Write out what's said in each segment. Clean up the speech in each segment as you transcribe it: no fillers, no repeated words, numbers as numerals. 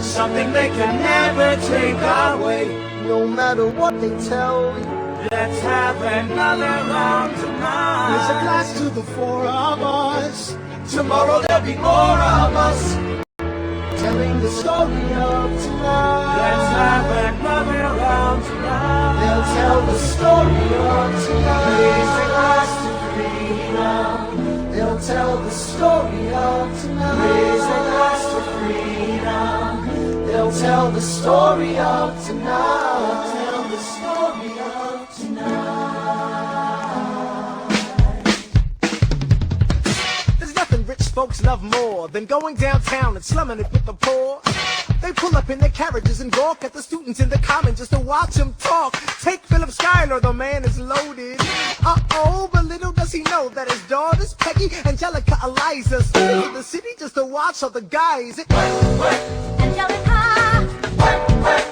something they can never take away. No matter what they tell you, let's have another round tonight. Raise a glass to the four of us. Tomorrow there'll be more of us, telling the story of tonight. let's have another round tonight. They'll tell the story of tonight. Raise a glass to freedom. They'll tell the story of tonight. Raise a glass to freedom. They'll tell the story of tonight. Tell the story of tonight. There's nothing rich folks love more than going downtown and slumming it with the poor. They pull up in their carriages and gawk at the students in the common just to watch them talk. Take Philip Schuyler, the man is loaded. Uh-oh, but little does he know that his daughters, Peggy, Angelica, Eliza, stay in the city just to watch all the guys. Angelica,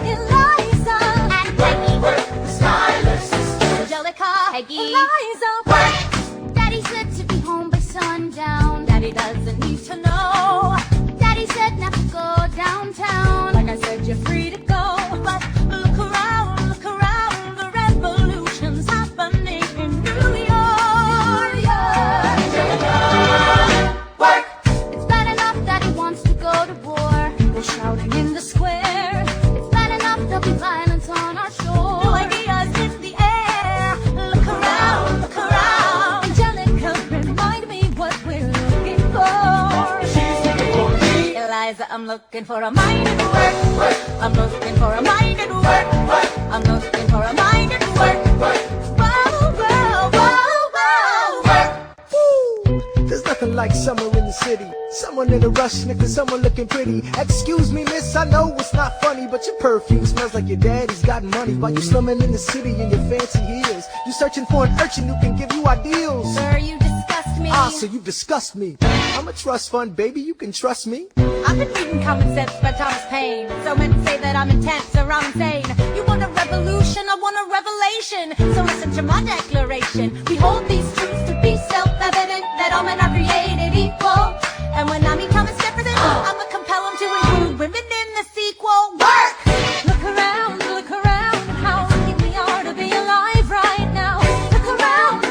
Eliza, and Peggy, the Schuyler sisters. Angelica, Peggy, Eliza, Daddy said to be home by sundown. Daddy doesn't need to know. Daddy said not to go downtown. Like I said, you're free to go. But look around, the revolution's happening in New York. Work. It's bad enough that he wants to go to war. People shouting in the square. It's bad enough there'll be violence on our shore. No ideas in the air. Look around, Angelica, remind me what we're looking for. She's looking for me. Eliza, I'm looking for a mind at work. I'm looking for a mind at work. I'm looking for a mind at work. Whoa, whoa, whoa, whoa. Woo! There's nothing like somewhere in the city. Someone in a rush, nigga, someone looking pretty. Excuse me, miss, I know it's not funny, but your perfume smells like your daddy's got money. While you slumming in the city in your fancy heels, you searching for an urchin who can give you ideals. Sir, you disgust me. Ah, so you disgust me. I'm a trust fund, baby, you can trust me. I've been reading Common Sense by Thomas Paine. So men say that I'm intense or I'm insane. You want a revolution, I want a revelation. So listen to my declaration. We hold these truths to be self-evident, that all men are created equal. And when I mean common step for them, I'ma compel them to include women in the sequel. Work! Look around, how lucky we are to be alive right now. Look around,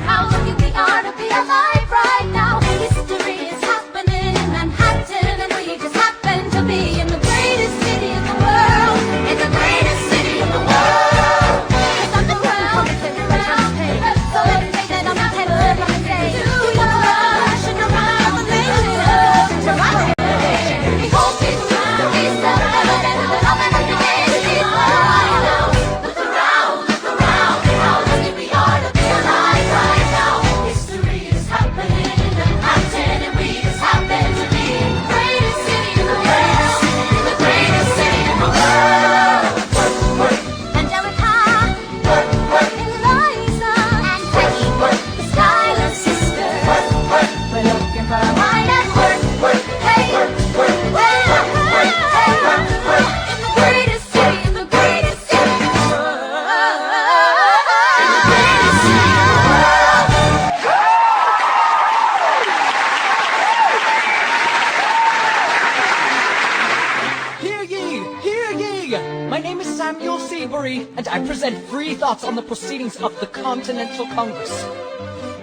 how lucky we are to be alive right now. History is happening in Manhattan, and we just happen to be in the greatest city in the world. In the greatest city in the world. 'Cause I'm around, so every day that I'm not headed on the day. We want a rush and a revelation. We hope it's true, we self-evident, that all men are created equal. Look around, how lucky we are to be alive right now. History is happening in Manhattan, and we just happen to be in the greatest city in the world. In the greatest city in the world. Angelica, Eliza, and Peggy, the Schuyler sisters. We're looking for a mind at work. Hey, in the greatest city, in the greatest city in the world. In the greatest city in the world. Hear ye! My name is Samuel Seabury, and I present free thoughts on the proceedings of the Continental Congress.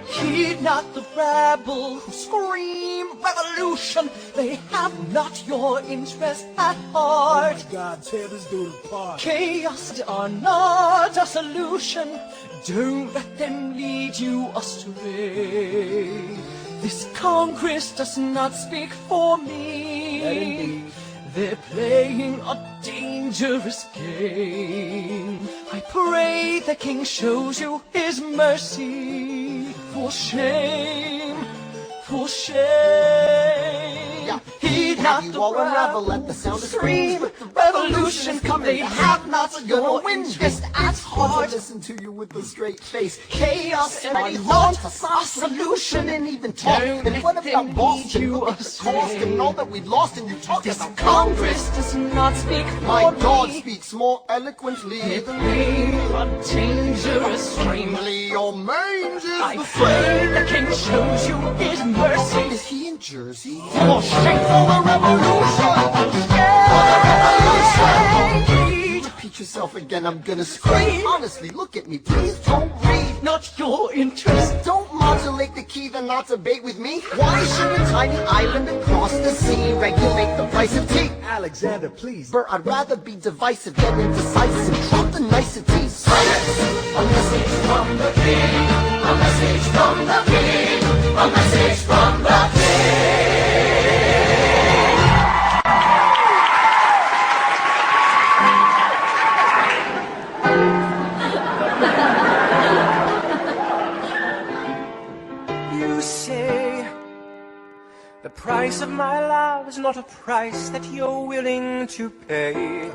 Heed not the rabble who scream revolution. They have not your interest at heart. God, tear this dude apart. Chaos are not a solution. Don't let them lead you astray. This Congress does not speak for me. They're playing a dangerous game. I pray the King shows you his mercy. For shame, for shame. Heed not You the all unravel rabble at the sound of scream. screams. Revolution come, they have not your interest at heart. Listen to you with a straight face. Chaos and I want want a solution. and even talk. Don't And what let about them Boston? lead you Look at the astray. cost and all that we've lost, and you talk This about Congress does not speak My for God me. speaks more eloquently They than play a dangerous game. Namely, your mange is I the pray the same. King shows you his mercy. Is he in Jersey? For shame, for a revolution. For shame. myself again, I'm gonna scream. Honestly, look at me, please don't read. Not your interest. Don't modulate the key, then not debate with me. Why should a tiny island across the sea regulate the price of tea? Alexander, please. Bert, I'd rather be divisive than indecisive. Drop the niceties. Silence! A message from the king. A message from the king. A message from the king. You say the price of my love is not a price that you're willing to pay.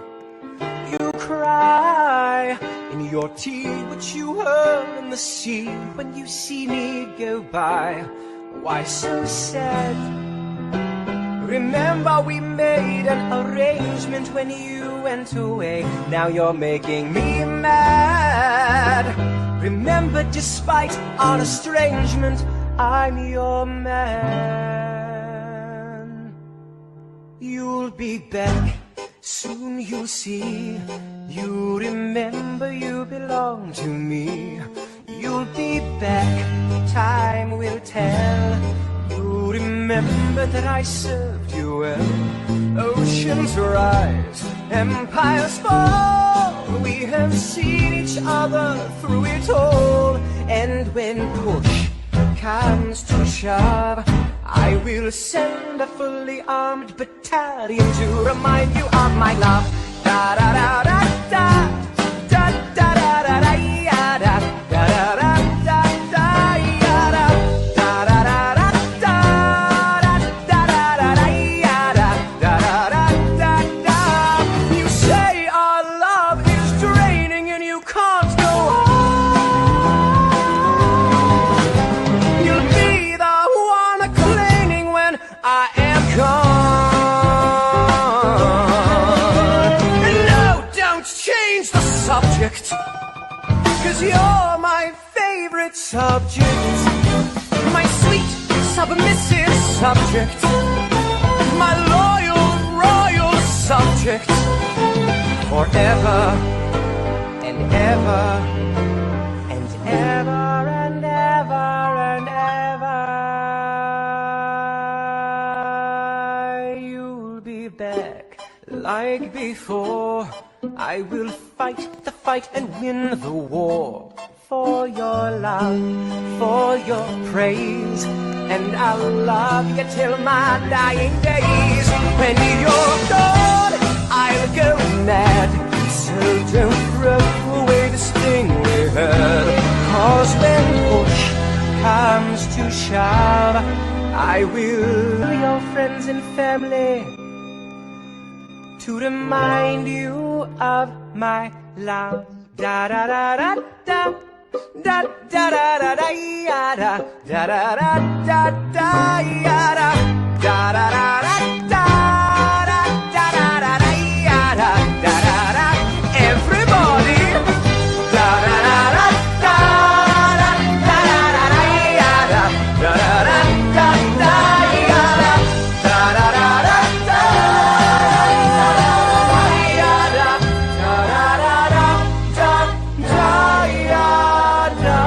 You cry in your tea, which you hurl in the sea when you see me go by. Why so sad? Remember we made an arrangement when you went away. Now you're making me mad. Remember, despite our estrangement, I'm your man. You'll be back, soon you'll see. You remember you belong to me. You'll be back, time will tell. You remember that I served you well. Oceans rise, empires fall. We have seen each other through it all. And when push comes to shove, I will send a fully armed battalion to remind you of my love. Da da da da da da da da da da ya da da da da da da ya da da da da da da da da da da ya da da da da da. You say our love is draining and you can't go on. You'll be the one complaining when I am gone. And no, don't change the subject, 'cause you're my favorite subject. My sweet, submissive subject. My loyal, royal subject. Forever and ever and ever and ever and ever. You'll be back like before. I will fight the fight and win the war. For your love, for your praise. And I'll love you till my dying days. When you're gone, I'll go mad. So don't throw away the sting we had. 'Cause when push comes to shove, I will your friends and family to remind you of my love. Da da da da da da da da da da ya da da da da da da ya da da da da da da da da da da ya da da da da. Everybody, da da da da da da da da da ya da da da da da da ya da da da da da da ya da da da da da da ya da.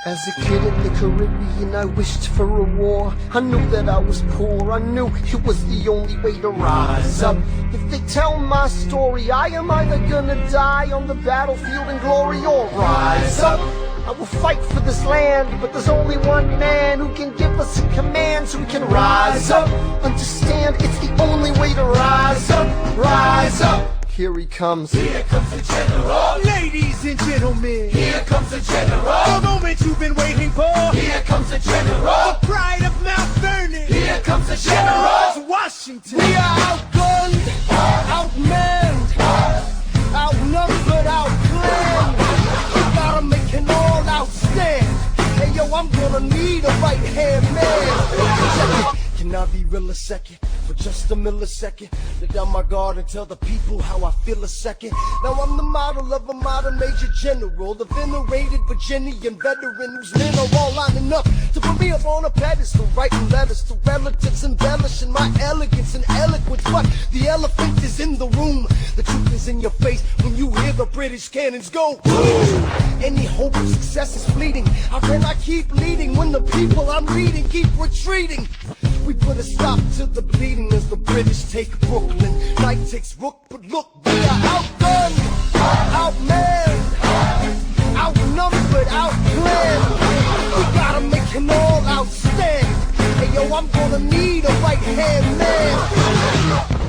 As a kid in the Caribbean, I wished for a war. I knew that I was poor, I knew it was the only way to rise up. If they tell my story, I am either gonna die on the battlefield in glory or rise up. I will fight for this land, but there's only one man who can give us a command so we can rise up. Understand, it's the only way to rise up, rise up. Here he comes. Here comes the general. Ladies and gentlemen, Here comes the general. the moment you've been waiting for. Here comes the general. The pride of Mount Vernon. Here comes the general. George Washington. We are outgunned, outmanned, outnumbered, outplanned. We gotta make an all-out stand. Hey yo, I'm gonna need a right-hand man. Can I be real a second? For just a millisecond, let down my guard and tell the people how I feel a second. Now I'm the model of a modern major general, the venerated Virginian veteran whose men are all lining up to put me up on a pedestal, writing letters to relatives, embellishing my elegance and eloquence. But the elephant is in the room, the truth is in your face when you hear the British cannons go boom. Any hope of success is fleeting. How can I keep leading when the people I'm leading keep retreating? We put a stop to the bleeding as the British take Brooklyn. Night takes Rook, but look, we are outgunned, outmanned, outnumbered, outplanned. We gotta make an all-out stand. Hey yo, I'm gonna need a right-hand man.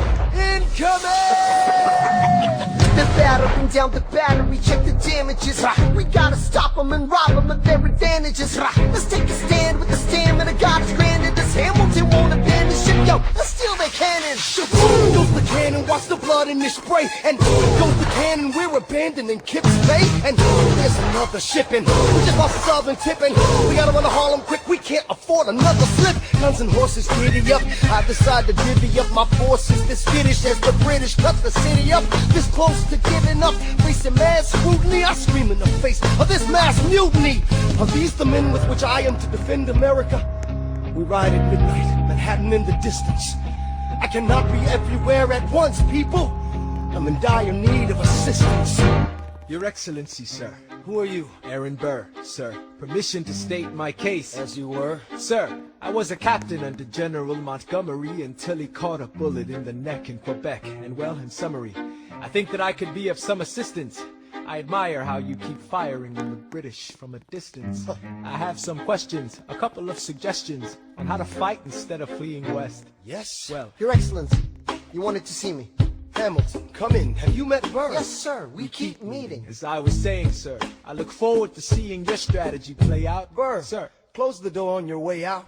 Incoming! They're battering down the battery, check the damages. We gotta stop them and rob them of their advantages. Let's take a stand with the stamina God has granted us. Hamilton won't abandon ship, yo, let's steal their cannon. Goes the cannon, watch the blood in this spray. And goes the cannon, we're abandoning Kips Bay. And there's another shipping, we just lost a southern tipping. We gotta run to Harlem quick, we can't afford another slip. Guns and horses giddy up, I decide to divvy up my forces. This skittish as the British cut the city up. This close to giving up, facing mass scrutiny, I scream in the face of this mass mutiny. Are these the men with which I am to defend America? We ride at midnight, Manhattan in the distance. I cannot be everywhere at once, people. I'm in dire need of assistance. Your Excellency, sir. Who are you? Aaron Burr, sir. Permission to state my case. As you were. Sir, I was a captain under General Montgomery until he caught a bullet in the neck in Quebec. And well, in summary, I think that I could be of some assistance. I admire how you keep firing on the British from a distance. I have some questions, a couple of suggestions on how to fight instead of fleeing west. Yes. Well, Your Excellency, you wanted to see me. Hamilton, come in. Have you met Burr? Yes, sir. We keep meeting. As I was saying, sir, I look forward to seeing your strategy play out. Burr, Sir, close the door on your way out.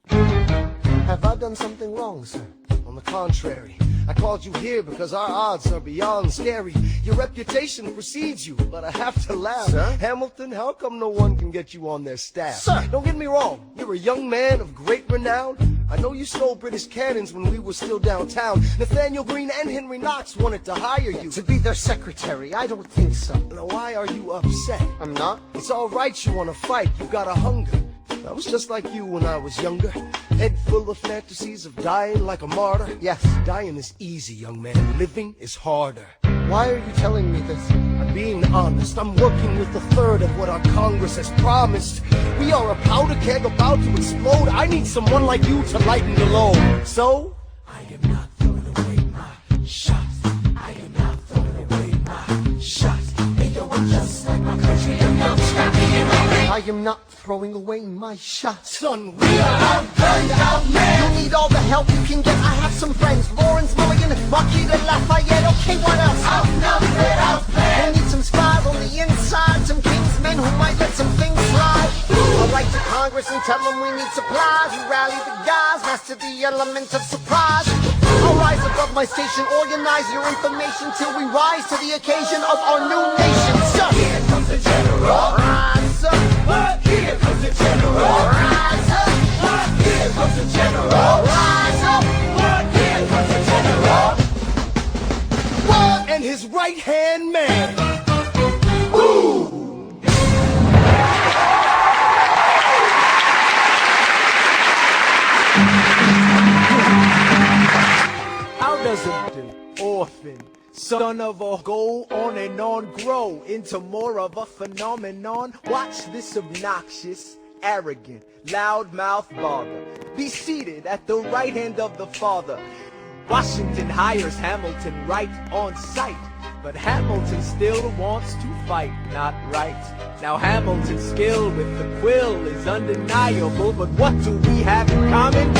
Have I done something wrong, sir? On the contrary, I called you here because our odds are beyond scary. Your reputation precedes you, but I have to laugh. Sir? Hamilton, how come no one can get you on their staff? Sir! Don't get me wrong. You're a young man of great renown. I know you stole British cannons when we were still downtown. Nathaniel Greene and Henry Knox wanted to hire you to be their secretary. I don't think so. Now why are you upset? I'm not. It's all right you want to fight. You got a hunger. I was just like you when I was younger. Head full of fantasies of dying like a martyr. Yes, dying is easy, young man. Living is harder. Why are you telling me this? I'm being honest. I'm working with a third of what our Congress has promised. We are a powder keg about to explode. I need someone like you to lighten the load. So? I am not throwing away my shot. I am not throwing away my shot. Hey, yo, I'm just like my country. I'm young, scrappy, and hungry. I am not throwing away my shot. Son, we are outgunned, outmanned. You need all the help you can get. I have some friends. Lawrence Mulligan, Marquita Lafayette. Okay, what else? Outnumbered, outplanned. We need some spies on the inside. Some kingsmen who might let some things slide. I'll write to Congress and tell them we need supplies. We rally the guys, master the element of surprise. I'll rise above my station, organize your information till we rise to the occasion of our new nation. Sir, Here comes the general. rise up. Here comes the general. Rise up. Here comes the general. Rise up. Here comes the general. And his right-hand man. how does it do? Orphan, Son of a go on and on, grow into more of a phenomenon. Watch this obnoxious, arrogant, loudmouth bother be seated at the right hand of the Father. Washington hires Hamilton right on sight, but Hamilton still wants to fight, not right. Now Hamilton's skill with the quill is undeniable, but what do we have in common?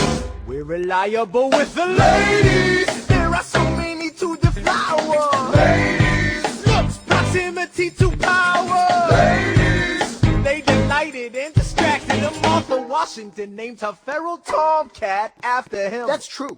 We're reliable with the ladies. There are so many to deflower. Ladies. Looks, proximity to power. Ladies. They delighted and distracted. And Martha Washington named her feral tomcat after him. That's true.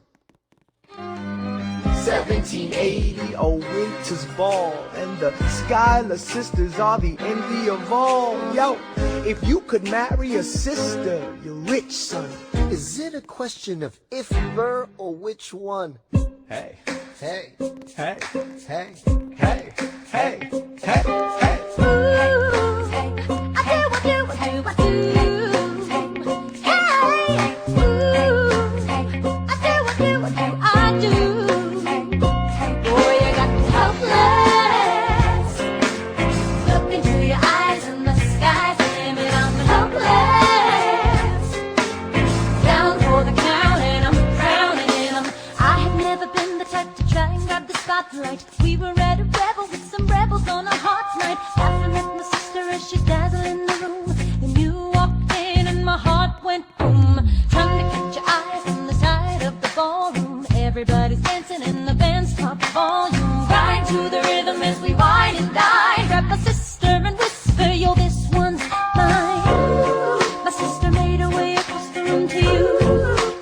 1780, a winter's ball, and the Schuyler sisters are the envy of all. Yo, if you could marry a sister, you're rich, son. Is it a question of if, ver, or which one? Hey, Hey, hey, hey. hey, hey, hey, hey. We were at a revel with some rebels on a hot night. After met my sister as she dazzled in the room, and you walked in and my heart went boom. Trying to catch your eye from the side of the ballroom. Everybody's dancing and the band's top volume. Grind to the rhythm as we wine and dine. Grab my sister and whisper, yo, this one's mine. My sister made her way across the room to you,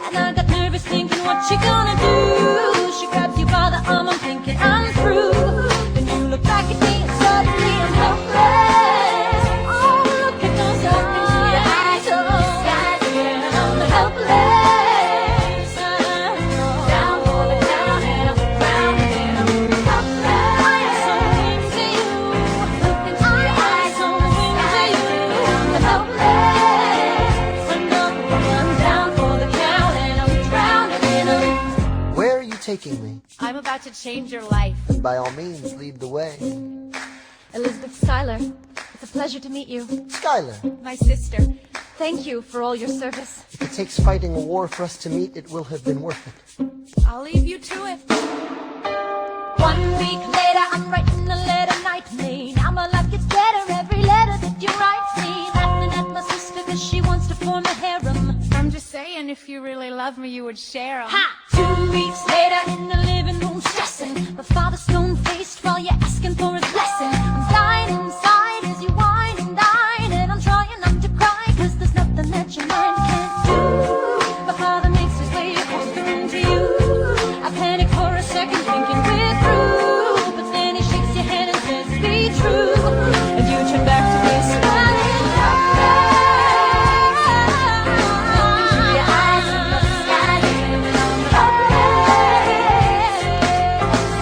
and I got nervous thinking, what she gonna do? She grabbed you by the arm, I'm thinking I'm through. Then you look back at me and suddenly I'm helpless. Oh, look at those eyes, and I'm helpless. Down for the count and I'm drowning and I'm helpless. I'm so into you. Look into your eyes, so into you. I'm helpless. I'm down for the count and I'm drowning and I'm. Where are you taking me? I'm about to change your life. And by all means, lead the way. Elizabeth Schuyler, it's a pleasure to meet you. Schuyler, My sister, thank you for all your service. if it takes fighting a war for us to meet, it will have been worth it. I'll leave you to it. 1 week later, I'm writing a letter nightly. Now my life gets better every letter that you write me. Laughing at my sister cause she wants to form a harem. I'm just saying, if you really love me, you would share 'em. Ha! 2 weeks later in the living room stressing. My father's stone-faced while you're asking for his blessing. I'm dying inside as you whine and dine, and I'm trying not to cry cause there's nothing that your mind can't do. My father makes his way across the room to you. I panic for a second thinking we're through, but then he shakes your hand and says be true, and you turn back to me smiling. Your eyes in the sky, and I'm helpless.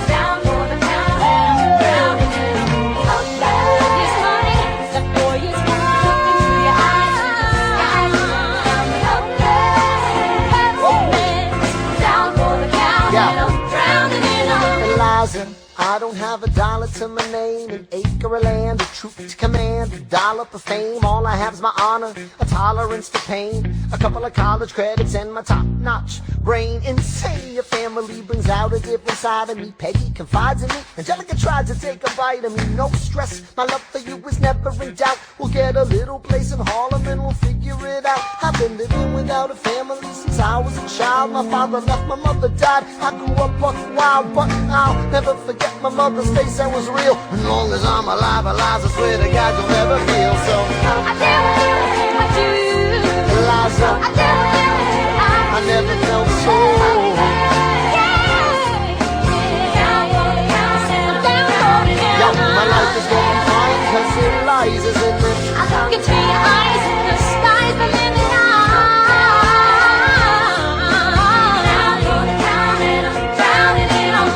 Down for the count and I'm drowning and I'm helpless. You're smiling, that boy is gone. Look into your eyes in the sky, and I'm helpless. Down for the count and I'm drowning and I'm. Eliza, I don't have a dollar to my name, an acre of land, a troop to command, a dollop of fame. All I have is my honor, a tolerance to pain, a couple of college credits and my top-notch brain. Insane, your family brings out a different side of me. Peggy confides in me, Angelica tried to take a bite of me. No stress, my love for you is never in doubt. We'll get a little place in Harlem and we'll figure it out. I've been living without a family since I was a child. My father left, my mother died. I grew up buck wild, but I'll never forget my mother's face, that was real. As long as I'm alive, Eliza, swear to God you'll never feel. So I do. Eliza, I never felt so. Yo, my life is going fine cause Eliza's in it. I look into your eyes and the sky's the limit. Down for the count and I'm drowning in 'em.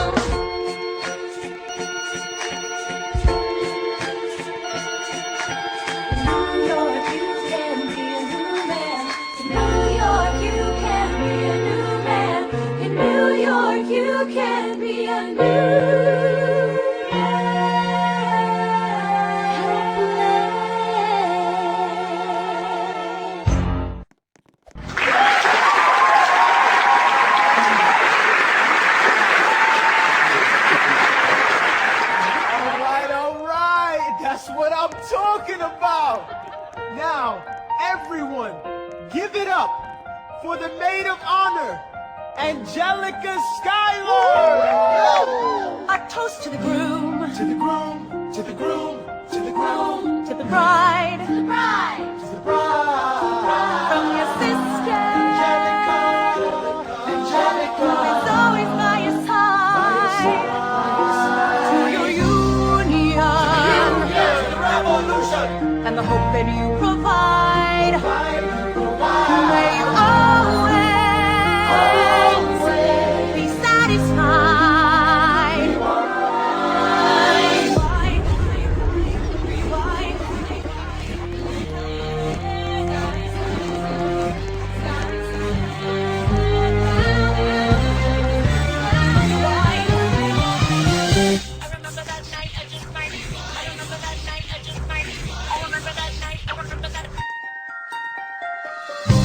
New York, you can be a new man. In New York, you can be a new man. That's what I'm talking about. Now, everyone, give it up for the maid of honor, Angelica Schuyler. Our toast to the groom, To the groom, to the groom, to the groom, to the bride, to the bride. from your sister, Angelica, who's always by your side, to your union, revolution. and the hope that you provide. May you always be satisfied.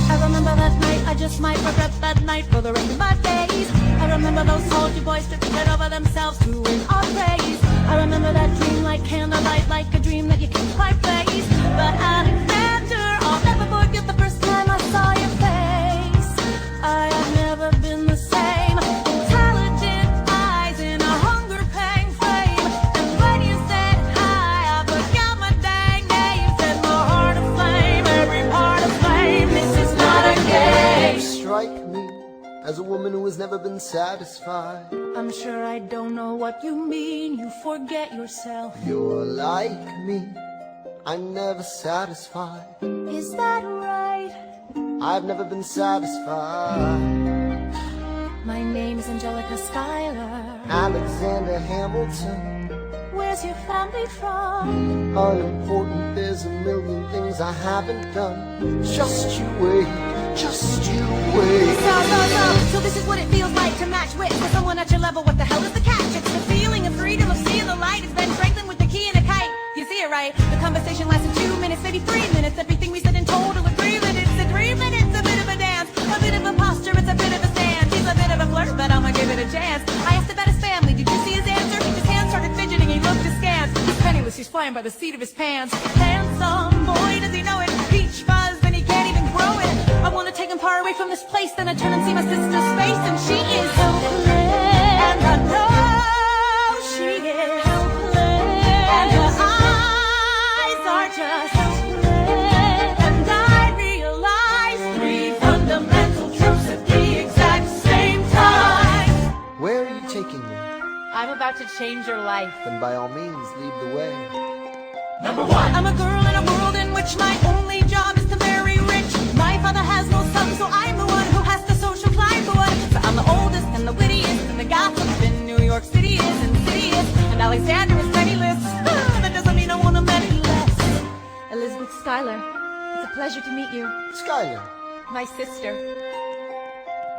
I remember that night, I just might regret that night for the rest of my days. I remember those soldier boys took it over themselves to win our praise. I remember that dream like candlelight, like a dream that you can't quite face. But Alexander, I'll never forget the first time I saw your face. I have never been the same. Intelligent eyes in a hunger-pang frame. And when you said hi, I forgot my dang name. Set my heart aflame, every part aflame. This is not a game. Strike me as a woman who has never been satisfied. I'm sure I don't know what you mean. You forget yourself. You're like me, I'm never satisfied. Is that right? I've never been satisfied. My name's Angelica Schuyler. Alexander Hamilton, Where's your family from? unimportant, there's a million things I haven't done. Just you wait, just you wait. So this is what it feels like to match wits with someone at your level. What the hell is the catch? It's the feeling of freedom, of seeing the light. It's Ben Franklin with the key and a kite. You see it right? The conversation lasted 2 minutes, maybe 3 minutes. Everything we said in total agreement. It's a dream and it's a bit of a dance, a bit of a posture, it's a bit of a stand. He's a bit of a flirt, but I'ma give it a chance. I asked about his family. Did you see his answer? His hands started fidgeting. He looked askance. He's penniless. He's flying by the seat of his pants. Handsome boy, does he know it? Peach fuzz, and he can't even grow it. I wanna take him far away from this place. Then I turn and see my sister's face, and she is helpless. And I know she is helpless. And her eyes are just helpless. And I realize 3 fundamental truths at the exact same time. Where are you taking me? I'm about to change your life. Then by all means, lead the way. I'm a girl in a world in which my only job is to marry rich. My father has no son, so I'm the one who has to social climb the one. So I'm the oldest and the wittiest, and the gossip in New York City is insidious. And Alexander is penniless. That doesn't mean I want him any less. Elizabeth Schuyler, it's a pleasure to meet you. Schuyler, My sister.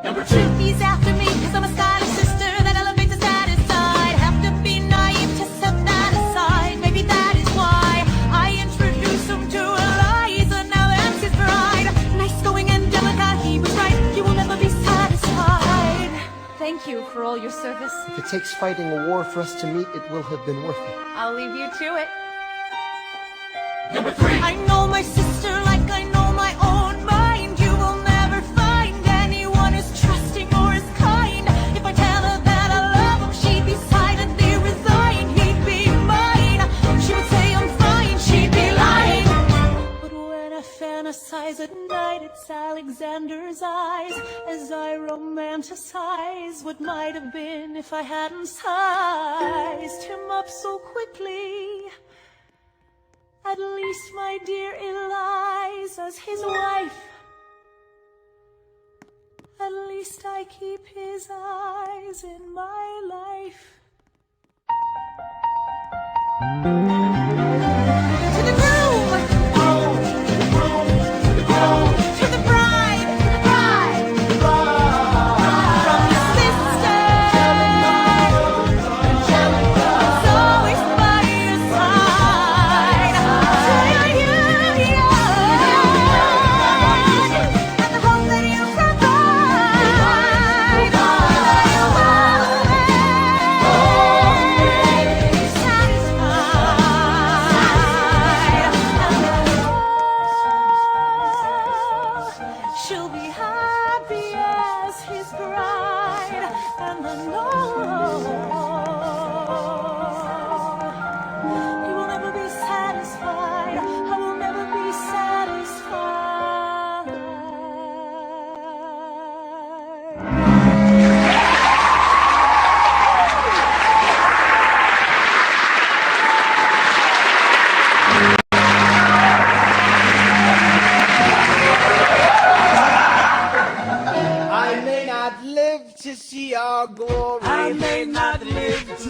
Number 2. He's after me, cause I'm a Schuyler sister that elevates the satisfied. Have to be naive to set that aside. Maybe that is why I introduced him to Eliza. Now that's his bride. Nice going, Angelica, he was right. You will never be satisfied. Thank you for all your service. if it takes fighting a war for us to meet, it will have been worth it. I'll leave you to it. Number 3. I know my sister like I know my own mind. You will never find anyone as trusting or as kind. If I tell her that I love him, she'd be silently resigned. He'd be mine. She would say I'm fine. She'd be lying. But when I fantasize at night, it's Alexander's eyes as I romanticize what might have been if I hadn't sized him up so quickly. At least my dear Eliza's his wife. At least I keep his eyes in my life. To the groom! To the bride! From your sister! It's always by your side. To your union! And the hope that you provide. That you always be satisfied.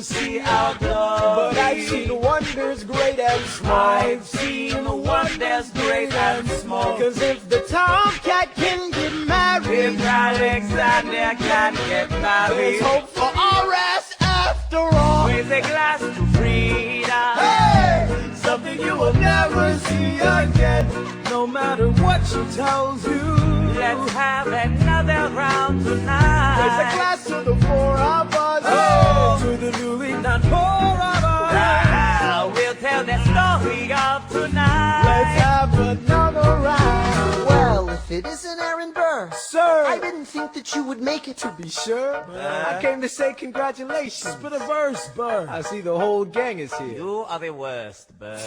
see our glory. But I've seen wonders great and small. I've seen wonders great and small. Cause if the tomcat can get married, If Alexander can get married, there's hope for our ass after all. with a glass to freedom. Hey! Something you will never see again, no matter what she tells you. Let's have another round tonight. There's a glass to the four of us. Oh! To the newly not four of us. Ah, we'll tell the story of tonight. Let's have another round. Well, if it isn't Aaron Burr, Sir, I didn't think that you would make it. to be sure, I came to say congratulations. Spit a verse, Burr. I see the whole gang is here. You are the worst, Bird.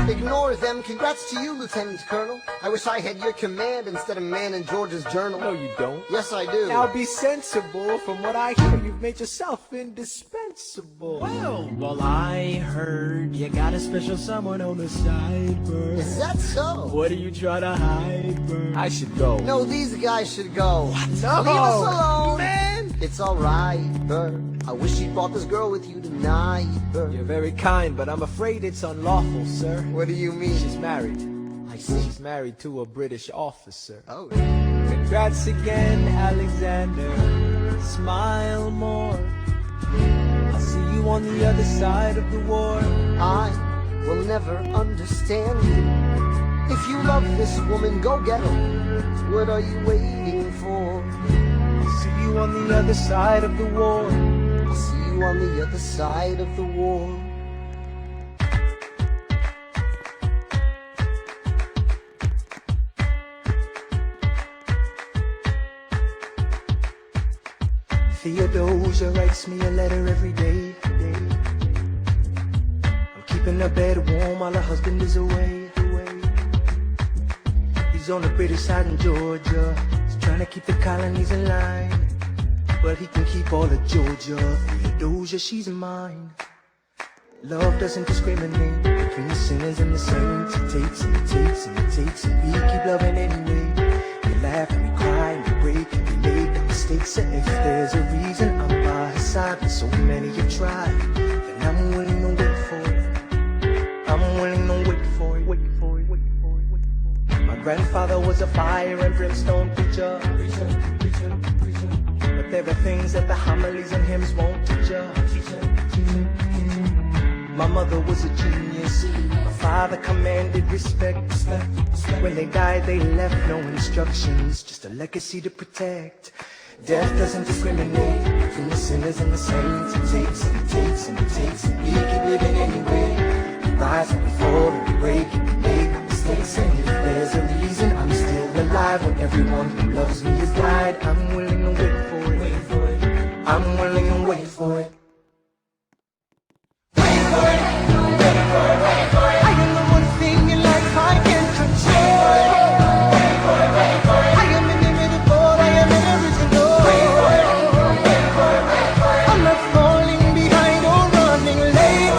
Ignore them. Congrats to you, Lieutenant Colonel. I wish I had your command instead of man in George's journal. No, you don't. Yes, I do. Now be sensible. From what I hear, you've made yourself indispensable. Well, I heard you got a special someone on the side, Burr. Is that so? What are you trying to hide, Burr? I should go. No, these guys should go. No. Leave us alone. Man. It's alright, Burr. I wish you brought this girl with you tonight, Burr. You're very kind, but I'm afraid it's unlawful, sir. What do you mean? She's married. I see. She's married to a British officer. Oh, Congrats again, Alexander. Smile more. I'll see you on the other side of the war. I will never understand you. If you love this woman, go get her. What are you waiting for? I'll see you on the other side of the war. I'll see you on the other side of the war. Theodosia writes me a letter every day. I'm keeping her bed warm while her husband is away. He's on the British side in Georgia. He's trying to keep the colonies in line, but he can keep all of Georgia. Theodosia, she's mine. Love doesn't discriminate between the sinners and the saints. It takes and it takes and it takes, and we keep loving anyway. We laugh and we cry and we break and we make mistakes. And if there's a reason I'm by her side, but so many have tried, then I'm willing to wait for it. I'm willing to wait for it. Wait for it. Wait for it. Wait for it. My grandfather was a fire and brimstone preacher. But there are things that the homilies and hymns won't teach you. My mother was a genius. My father commanded respect. When they died, they left no instructions, just a legacy to protect. Death doesn't discriminate between the sinners and the saints. It takes and it takes and it takes, and we keep living anyway. We rise and we fall and we break and we make mistakes. And if there's a reason I'm still alive when everyone who loves me has died, I'm willing to wait for it. I'm willing to wait for it. I am the one thing in life I can control. I am inimitable, I am original. I'm not falling behind or running late.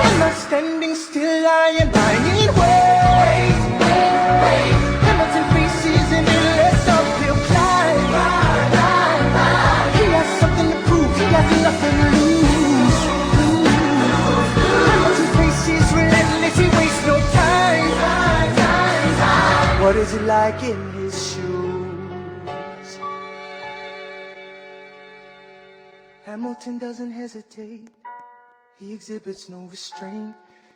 I'm not standing still, I am lying in wait. Hamilton faces an endless uphill climb. He has something to prove, he has nothing to lose. What is it like in his shoes? Hamilton doesn't hesitate. He exhibits no restraint.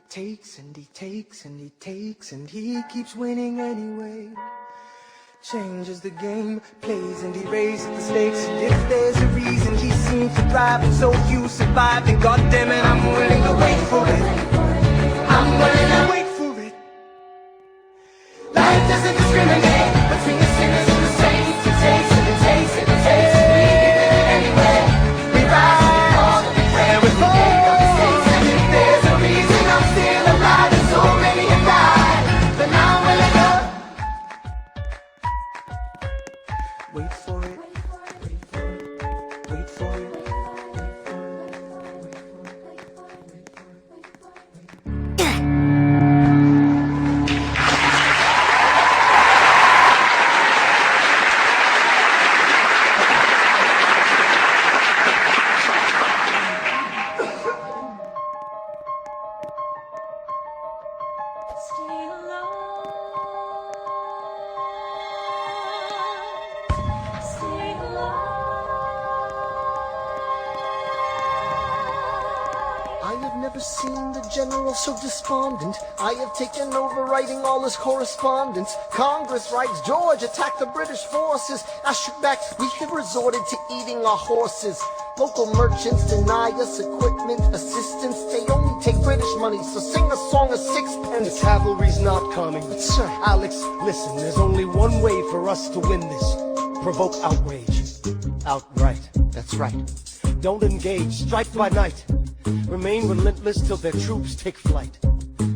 Takes and he takes and he takes, and he keeps winning anyway. Changes the game, plays and he raises the stakes. And if there's a reason he seems to thrive, and so you survive, then goddammit, I'm willing to wait for it. I'm willing to wait for it. Life doesn't discriminate between the sinners and the saints. It takes and it takes and it takes, and we keep living anyway. We rise and we fall and we pray and we make our mistakes. And if there's a reason I'm still alive and so many have died, then I'm willing to wait for it. Wait for it. Wait for it. I have never seen the general so despondent. I have taken over writing all his correspondence. Congress writes, George attacked the British forces. I shoot back, we have resorted to eating our horses. Local merchants deny us equipment, assistance. They only take British money, so sing a song of sixpence. The cavalry's not coming. But sir, Alex, listen, there's only one way for us to win this. Provoke outrage. Outright. that's right. Don't engage. Strike by night. Remain relentless till their troops take flight.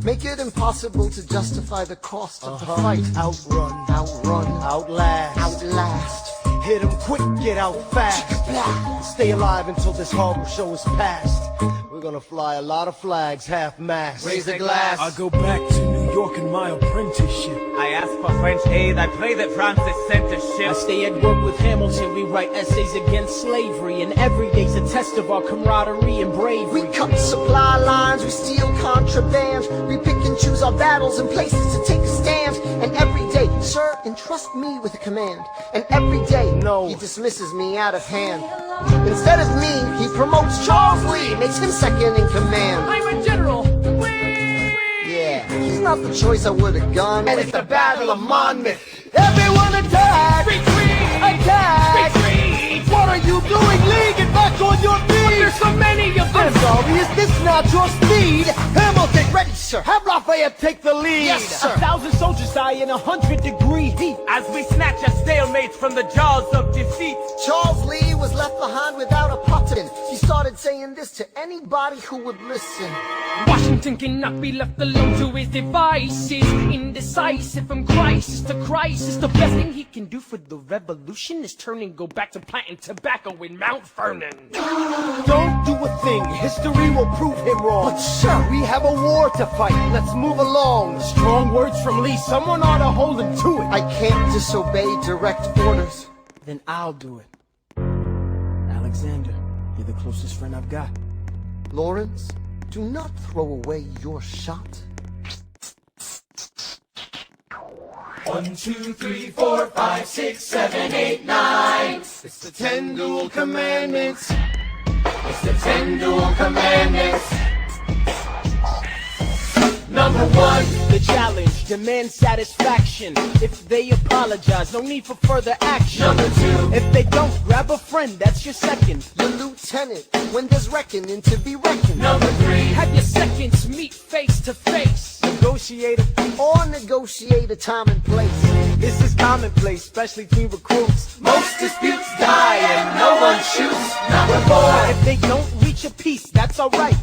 Make it impossible to justify the cost of the fight. Outrun. Outrun. Outlast. Outlast. Hit 'em quick, get out fast. Stay alive until this horrible show is past. We're gonna fly a lot of flags, half-mast. Raise a glass. I go back to New York in my apprenticeship. I ask for French aid. I pray that Francis sent a ship. I stay at work with Hamilton, we write essays against slavery, and every day's a test of our camaraderie and bravery. We cut supply lines, we steal contraband. We pick and choose our battles and places to take a stand. And every day, sir, entrust me with a command. And every day, No. he dismisses me out of hand. Instead of me, he promotes Charles Lee, makes him second in command. I'm a general. Yeah, he's not the choice I would have gone. And it's the Battle of Monmouth. Everyone attack! Retreat! Attack! Retreat! What are you doing, Lee? Get back on your feet! There's so many of them. I'm sorry, is this not your speed? Hamilton, ready, sir. Have Lafayette take the lead. Yes, sir. 1,000 soldiers die in 100-degree heat. As we snatch a stalemate from the jaws of defeat. Charles Lee was left behind without a button. He started saying this to anybody who would listen. Washington cannot be left alone to his devices. Indecisive from crisis to crisis. The best thing he can do for the revolution is turn and go back to planting tobacco in Mount Vernon. Don't do a thing. History will prove him wrong. But sir, We have a war to fight. Let's move along. Strong words from Lee. Someone ought to hold him to it. I can't disobey direct orders. Then I'll do it. Alexander, you're the closest friend I've got. Lawrence, do not throw away your shot. 1, 2, 3, 4, 5, 6, 7, 8, 9. It's the 10 dual commandments. It's the 10 dual commandments. Number 1. The challenge, demand satisfaction. If they apologize, no need for further action. Number 2. If they don't, grab a friend, that's your second. Your lieutenant, when there's reckoning to be reckoned. Number 3. Have your seconds meet face to face. Negotiator. Or negotiate a time and place. This is commonplace, especially between recruits. Most disputes die and no one shoots. Number 4. If they don't reach a peace, that's alright.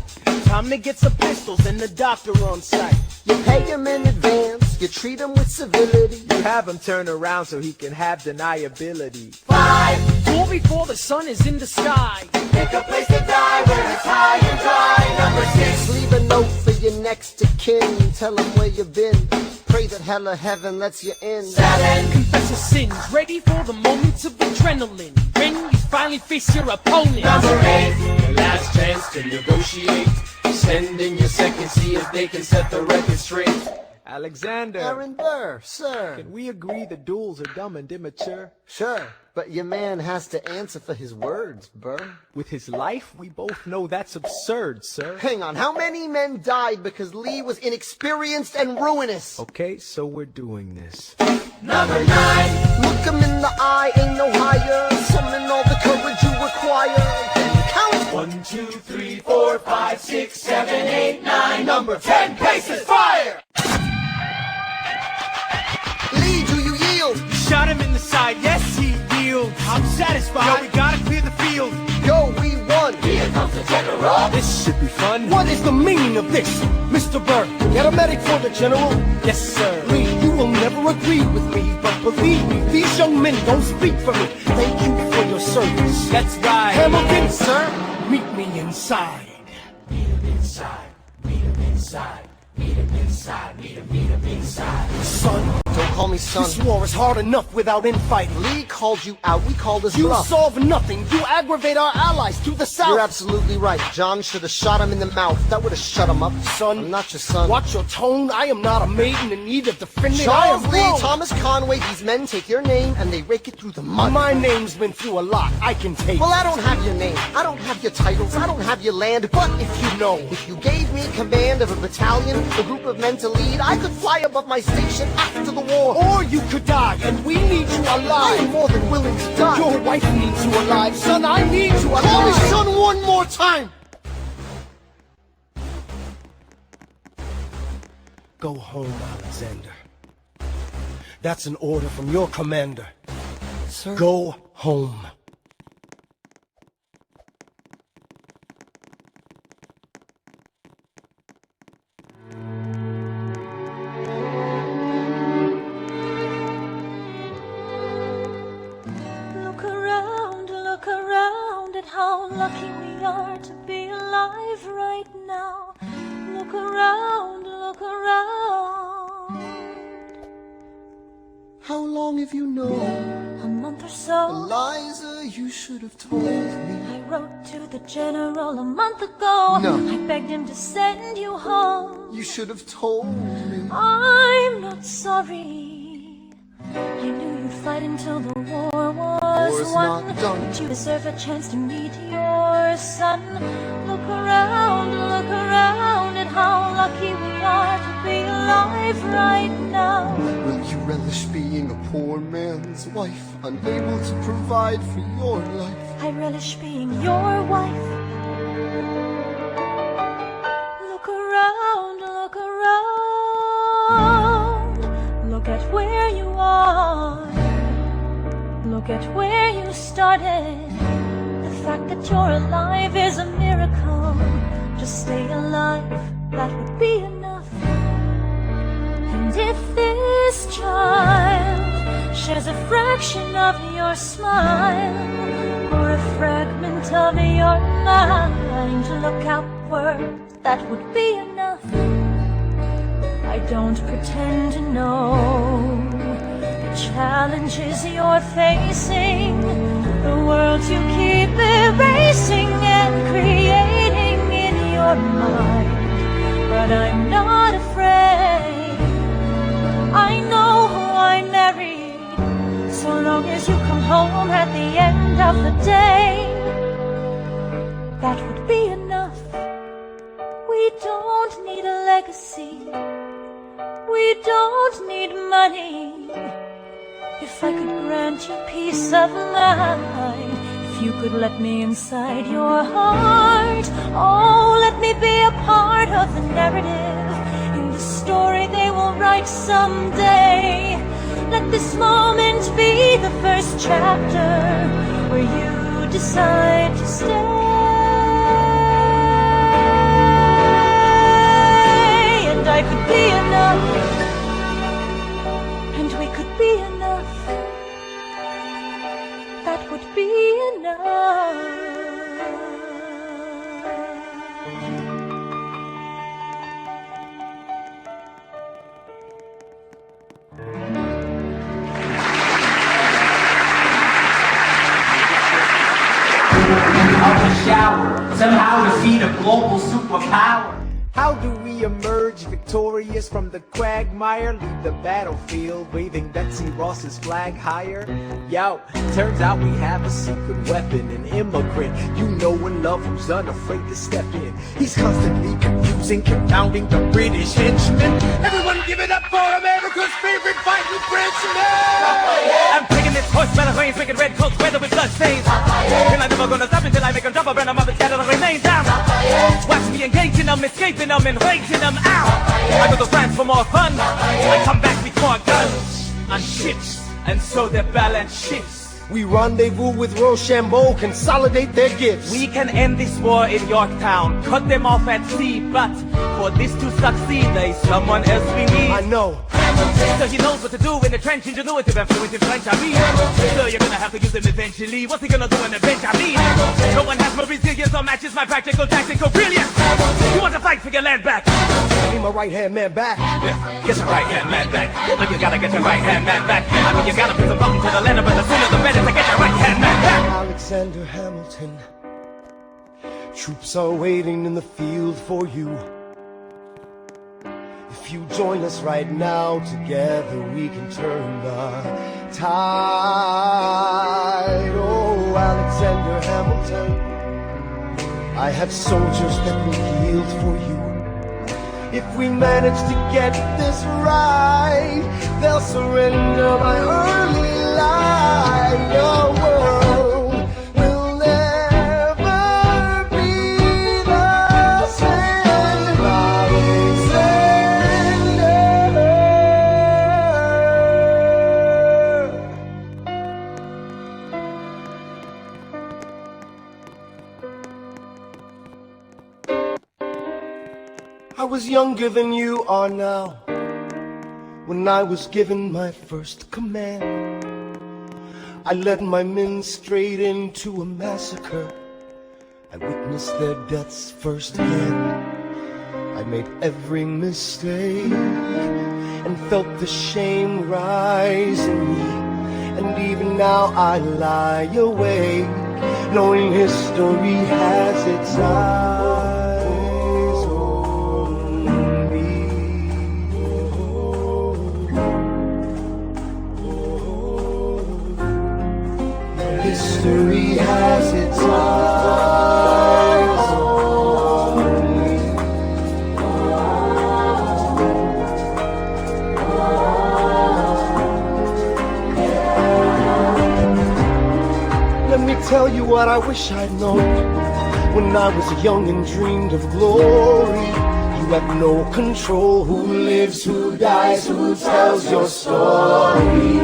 Time to get some pistols and the doctor on site. You pay him in advance, you treat him with civility. You have him turn around so he can have deniability. 5. Duel before the sun is in the sky. Pick a place to die where it's high and dry. Number 6. Leave a note for your next of kin, tell him where you've been. Pray that hell or heaven lets you in. 7. Confess your sins, ready for the moments of adrenaline. When you finally face your opponent. Number 8. Your last chance to negotiate. Send in your second, see if they can set the record straight. Alexander, Aaron Burr, sir. can we agree the duels are dumb and immature? Sure, but your man has to answer for his words, Burr. With his life, we both know that's absurd, sir. Hang on, how many men died because Lee was inexperienced and ruinous? Okay, so we're doing this. Number 9. Look him in the eye, ain't no higher. Summon all the courage you require. Then count. 1, 2, 3, 4, 5, 6, 7, 8, 9. Number 10. Places fire. Lee, do you yield? Shot him in the side, yes, he yields. I'm satisfied. Yo, we gotta clear the field. Yo, we won. Here comes the general. This should be fun. What is the meaning of this, Mr. Burr? Get a medic for the general. Yes, sir. Lee, you will never agree with me, but believe me, these young men don't speak for me. Thank you for your service. That's right. Hamilton, sir. Meet me inside. Meet him inside. Meet him inside. Meet him inside. Meet him inside. Son, Don't call me son. This war is hard enough without infighting. Lee called you out, we called his You bluff. solve nothing. You aggravate our allies to the south. You're absolutely right. John should have shot him in the mouth. That would have shut him up. Son, I'm not your son. Watch your tone. I am not a maiden in need of defending. Charles I am Lee, grown. Thomas Conway, these men take your name and they rake it through the mud. My name's been through a lot. I can take. Well, I don't have your name. I don't have your titles. I don't have your land. But if you know, if you gave me command of a battalion, a group of men to lead, I could fly above my station after the war. Or you could die, and we need you alive. I'm more than willing to die. Your wife needs you alive. Son, I need you alive. Call me son one more time. Go home, Alexander. That's an order from your commander. Sir? Go home. Look around at how lucky we are to be alive right now. Look around, look around. How long have you known? A month or so. Eliza, you should have told me. I wrote to the general a month ago. No. I begged him to send you home. You should have told me. I'm not sorry. I knew you'd fight until the war was War's won. not done. But you deserve a chance to meet your son. Look around at how lucky we are to be alive right now. Will you relish being a poor man's wife, unable to provide for your life? I relish being your wife. Look around, look around. Look at where you are. Look at where you started. The fact that you're alive is a miracle. Just stay alive, that would be enough. And if this child shares a fraction of your smile, or a fragment of your mind, look outward, that would be enough. I don't pretend to know the challenges you're facing, the worlds you keep erasing and creating in your mind. But I'm not afraid. I know who I married. So long as you come home at the end of the day, that would be enough. We don't need a legacy. We don't need money. If I could grant you peace of mind, if you could let me inside your heart, oh, let me be a part of the narrative in the story they will write someday. Let this moment be the first chapter where you decide to stay. And I could be enough, and we could be enough. That would be enough. Of the shower, somehow defeat a global superpower. How do we emerge victorious from the quagmire? Leave the battlefield waving Betsy Ross's flag higher? Yo, turns out we have a secret weapon, an immigrant you know and love who's unafraid to step in. He's constantly confusing, confounding the British henchmen. Everyone give it up for America's favorite fighting Frenchman! I'm taking this horse by the reins, making red coats weather with blood stains. And I'm never gonna stop until I make them drop a brand of mother scatter the remains down. Watch me engaging them, escaping them, and raging them out. I go to France for more fun. I come back with more guns and ships, and so their balance shifts. We rendezvous with Rochambeau, consolidate their gifts. We can end this war in Yorktown, cut them off at sea, but for this to succeed, there's someone else we need. I know. So he knows what to do in the trench, ingenuitive and fluent in French, I mean. So you're gonna have to use him eventually. What's he gonna do in the bench, I mean? No one has more resilience or matches my practical tactical brilliance. You want to fight for your land back? I need my right-hand man back. Yeah, get your right-hand man back. Look, you gotta get your right-hand man back. I mean, you gotta bring some something to the land, but the sooner the better to get your right-hand man back. Alexander Hamilton, troops are waiting in the field for you. If you join us right now, together we can turn the tide. Oh, Alexander Hamilton, I have soldiers that will yield for you. If we manage to get this right, they'll surrender by early light. Your world will never be the same. I was younger than you are now when I was given my first command. I led my men straight into a massacre. I witnessed their deaths firsthand. I made every mistake and felt the shame rise in me. And even now I lie awake, knowing history has its eyes on me. History has its eyes on me. Let me tell you what I wish I'd known when I was young and dreamed of glory. You have no control who lives, who dies, who tells your story.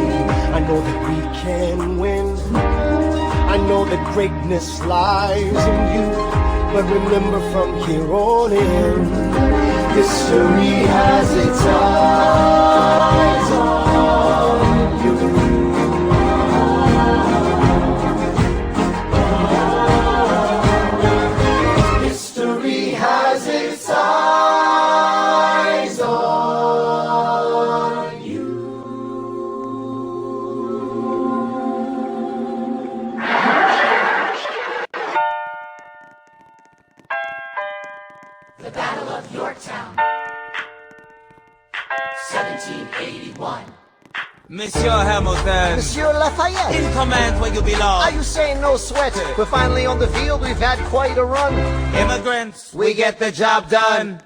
I know that we can win. I know that greatness lies in you. But remember, from here on in, history has its eyes on you. History has its eyes on you. The Battle of Yorktown, 1781. Monsieur Hamilton, Monsieur Lafayette, in command where you belong. are you saying no sweat? We're finally on the field, we've had quite a run. Immigrants, we get the job done.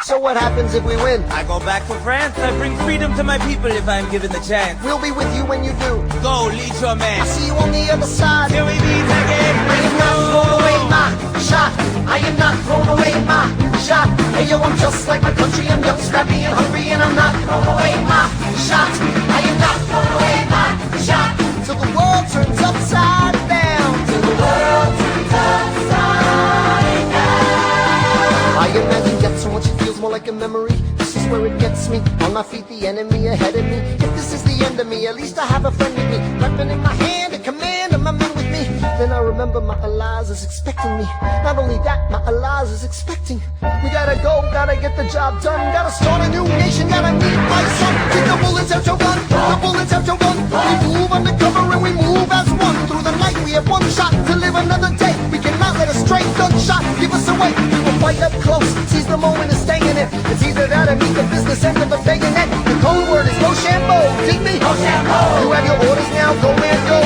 So what happens if we win? I go back to France. I bring freedom to my people if I'm given the chance. We'll be with you when you do. Go, lead your man. See you on the other side. Till we meet again. I am not throwing away my shot. I am not throwing away my shot. Hey yo, I'm just like my country. I'm young, scrappy, and hungry, and I'm not throwing away my shot. I am not throwing away my shot. Till the world turns upside down. Till the world turns upside down. I imagine death so much it feels more like a memory. This is where it gets me. On my feet, the enemy ahead of me. If this is the end of me, at least I have a friend with me. Weapon in my hand, a command of my men with me. Then I remember my Elias is expecting me. Not only that, my Elias is expecting. We gotta go, gotta get the job done. Gotta start a new nation, gotta meet my son. Take the bullets out your gun, the bullets out your gun. We move undercover and we move as one. Through the night we have one shot to live another day. We cannot let a stray gunshot give us away. We will fight up close, seize the moment and stay in it. It's either that or meet the business end of a bayonet. The code word is Rochambeau, dig me? Rochambeau. You have your orders now, go and go.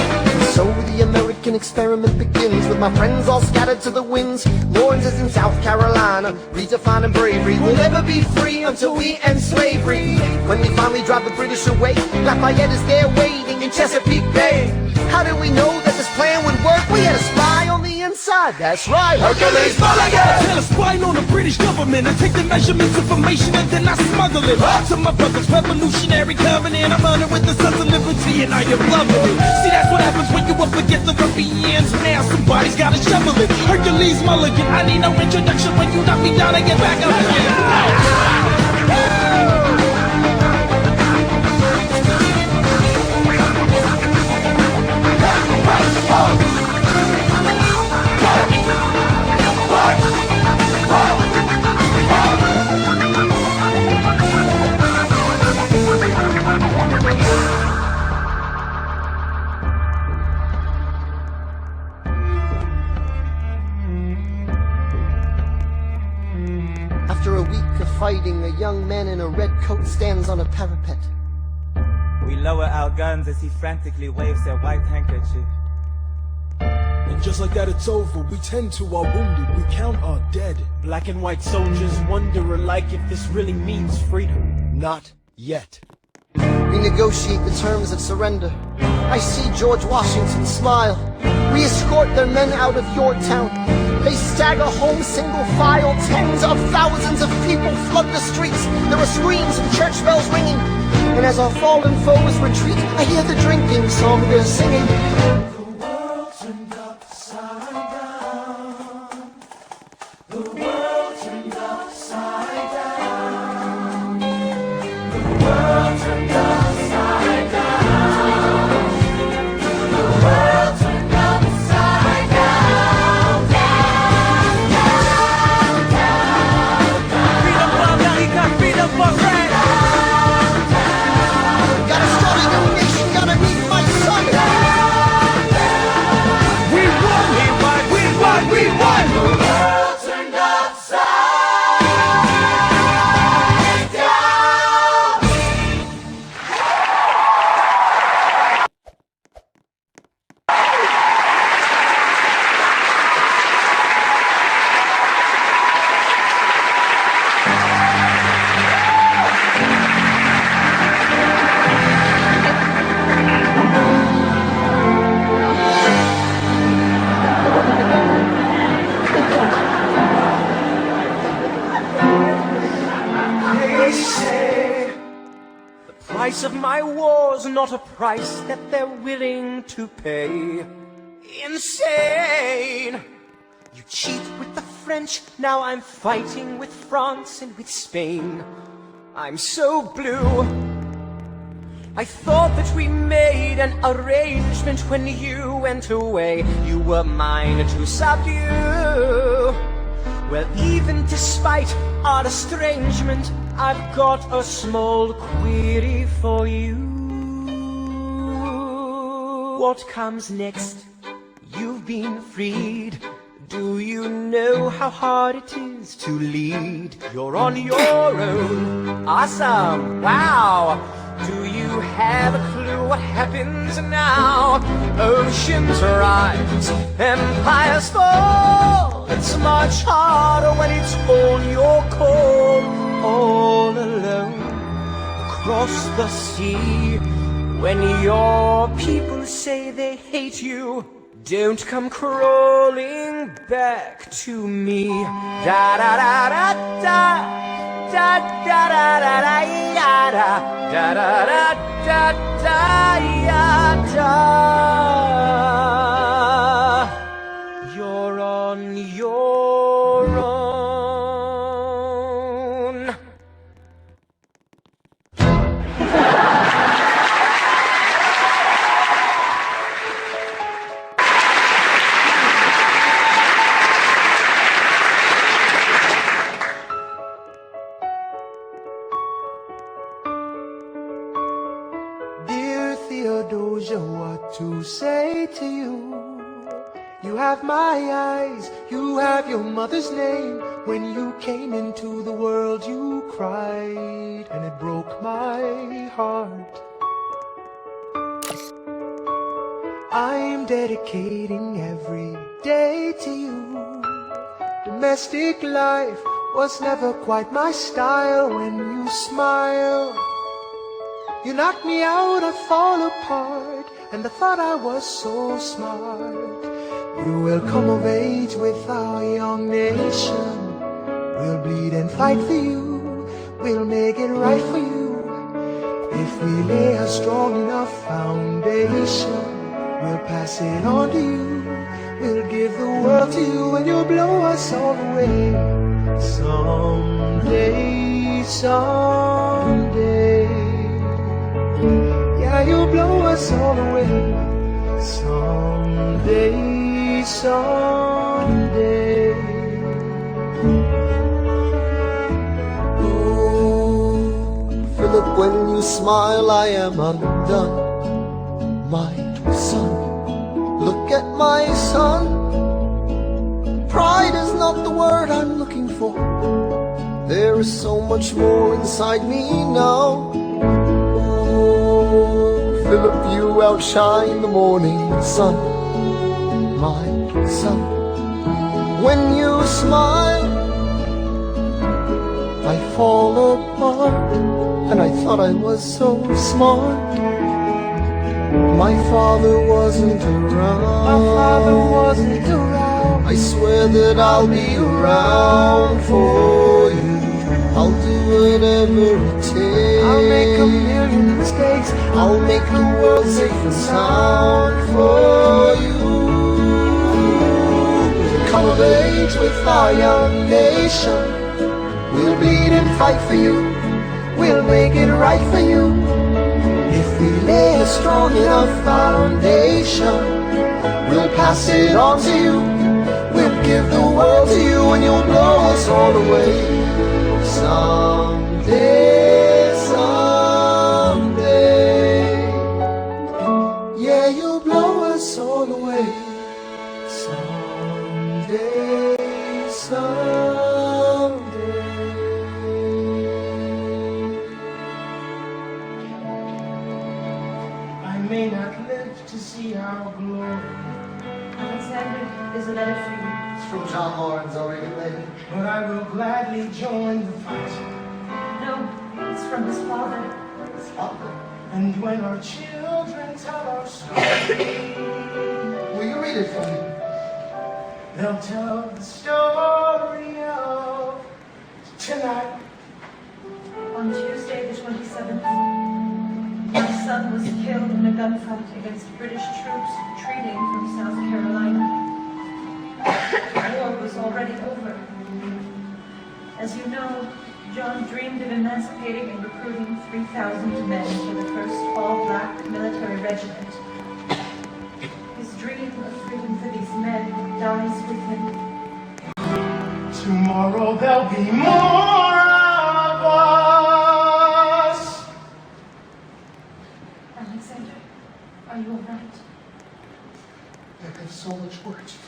So the American experiment begins with my friends all scattered to the winds. Lawrence is in South Carolina, redefining bravery. We'll never be free until we end slavery. When we finally drive the British away, Lafayette is there waiting in Chesapeake Bay. How did we know that this plan would work? We had a spy on the inside, that's right, Hercules Mulligan! I had a spy on the British government. I take the measurements, information, and then I smuggle it to my brother's revolutionary covenant. I'm under with the sons of liberty, and I am loving it. See, that's what happens when you up against the ruffians. Now somebody's gotta shovel it. Hercules Mulligan, I need no introduction. When you knock me down, I get back up again. After a week of fighting, a young man in a red coat stands on a parapet. We lower our guns as he frantically waves their white handkerchief. And just like that it's over, we tend to our wounded, we count our dead. Black and white soldiers wonder alike if this really means freedom. Not yet. We negotiate the terms of surrender. I see George Washington smile. We escort their men out of Yorktown. They stagger home single file. Tens of thousands of people flood the streets. There are screams and church bells ringing. And as our fallen foes retreat, I hear the drinking song they're singing. The world turned upside down. The world turned upside down. The world turned upside down. The world turned upside down. Down, down, down, down. Freedom for America, freedom for France. Gotta start a new nation, gotta meet my son. We won, we won, we won, we won. The world turned upside down. They say the price of my war's not a price that they're willing to pay. Insane! You cheat with the French, now I'm fighting with France and with Spain. I'm so blue. I thought that we made an arrangement when you went away. You were mine to subdue. Well, even despite our estrangement, I've got a small query for you. What comes next? You've been freed. Do you know how hard it is to lead? You're on your own. Awesome. Wow. Do you have a clue what happens now? Oceans rise, empires fall. It's much harder when it's on your call. All alone across the sea. When your people say they hate you, don't come crawling back to me. Da da da da da. Da da da da da ya da da da da da ya da. You're on your own. Dear Theodosia, what to say to you? You have my eyes, you have your mother's name. When you came into the world you cried, and it broke my heart. I'm dedicating every day to you. Domestic life was never quite my style. When you smile, you knock me out, I fall apart. And I thought I was so smart. You will come of age with our young nation. We'll bleed and fight for you. We'll make it right for you. If we lay a strong enough foundation, we'll pass it on to you. We'll give the world to you, and you'll blow us all away. Someday, someday. Yeah, you'll blow us all away. Someday, someday. Oh, Philip, when you smile, I am undone. My son, look at my son. Pride is not the word I'm looking for. There is so much more inside me now. Oh, Philip, you outshine the morning sun, my son. When you smile, I fall apart, and I thought I was so smart. My father wasn't around. I swear that I'll be around for you. I'll do whatever it takes. I'll make a million mistakes. I'll make the world safe and sound for you. Come of age with our young nation. We'll bleed and fight for you. We'll make it right for you. If we lay a strong enough foundation, we'll pass it on to you. We'll give the world to you, and you'll blow us all away. Someday, someday, yeah, you'll blow us all away. Someday, someday. I may not live to see our glory. Alexander, there's a letter for you. It's from John Lawrence, already ready. But I will gladly join the fight. No, it's from his father. His father. And when our children tell our story, Will you read it for me? they'll tell the story of tonight. On Tuesday, the 27th, my son was killed in a gunfight against British troops retreating from South Carolina. The war was already over. As you know, John dreamed of emancipating and recruiting 3,000 men for the first all-black military regiment. His dream of freedom for these men dies with him. Tomorrow there'll be more of us. Alexander, are you all right? I have so much work to do.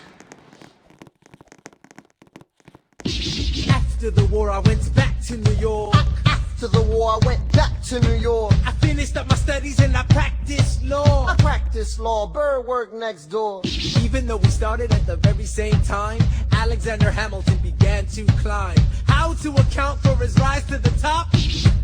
After the war, I went back to New York. After the war, I went back to New York. I finished up my studies and I practiced law. I practiced law. Burr worked next door. Even though we started at the very same time, Alexander Hamilton began to climb. How to account for his rise to the top?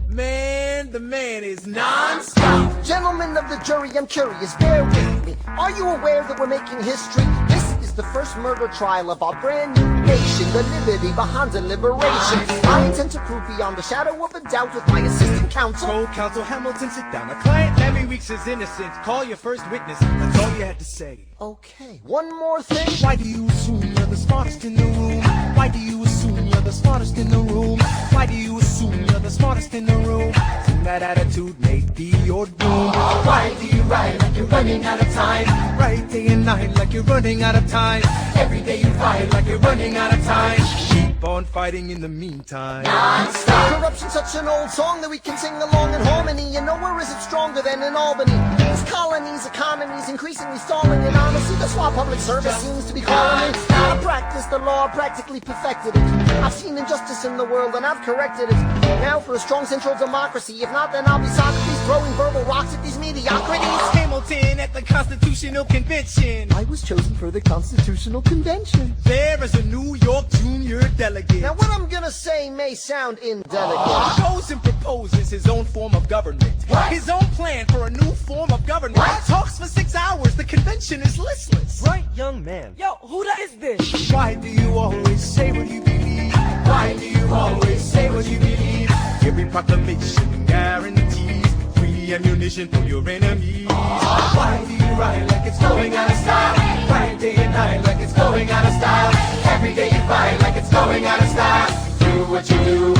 Man, the man is non-stop. Gentlemen of the jury, I'm curious, bear with me. Are you aware that we're making history? This is the first murder trial of our brand new nation, the liberty behind the liberation. I intend to prove beyond the shadow of a doubt with my assistant counsel. Co-counsel Hamilton, sit down. A client Lemmy Weeks is innocent. Call your first witness. That's all you had to say. Okay, one more thing. Why do you assume you're the smartest in the room? Why do you assume you're the smartest in the room? Why do you assume you're the smartest in the room? Assume that attitude may be your doom. Why do you write like you're running out of time? Write day and night like you're running out of time. Every day you fight like you're running out of time. Keep on fighting in the meantime. Non-stop. Corruption's such an old song that we can sing along in harmony. And nowhere is it stronger than in Albany. These colonies, economies increasingly stalling. And honestly, that's why public service seems to be calling me. I practiced the law, practically perfected it. I've seen injustice in the world and I've corrected it. Now for a strong central democracy. If not, then I'll be Socrates throwing verbal rocks at these mediocrities. Hamilton at the Constitutional Convention. I was chosen for the Constitutional Convention. There is a New York junior delegate. Now what I'm gonna say may sound indelicate. Goes and proposes his own form of government. His own plan for a new form of government. Talks for 6 hours. The convention is listless. Right, young man. Yo, who the is this? Why do you always say what you believe? Why do you always say what you believe? Every proclamation guarantees free ammunition for your enemies. Why do you write like it's going out of style? Write day and night like it's going out of style. Every day you fight like it's going out of style. Do what you do.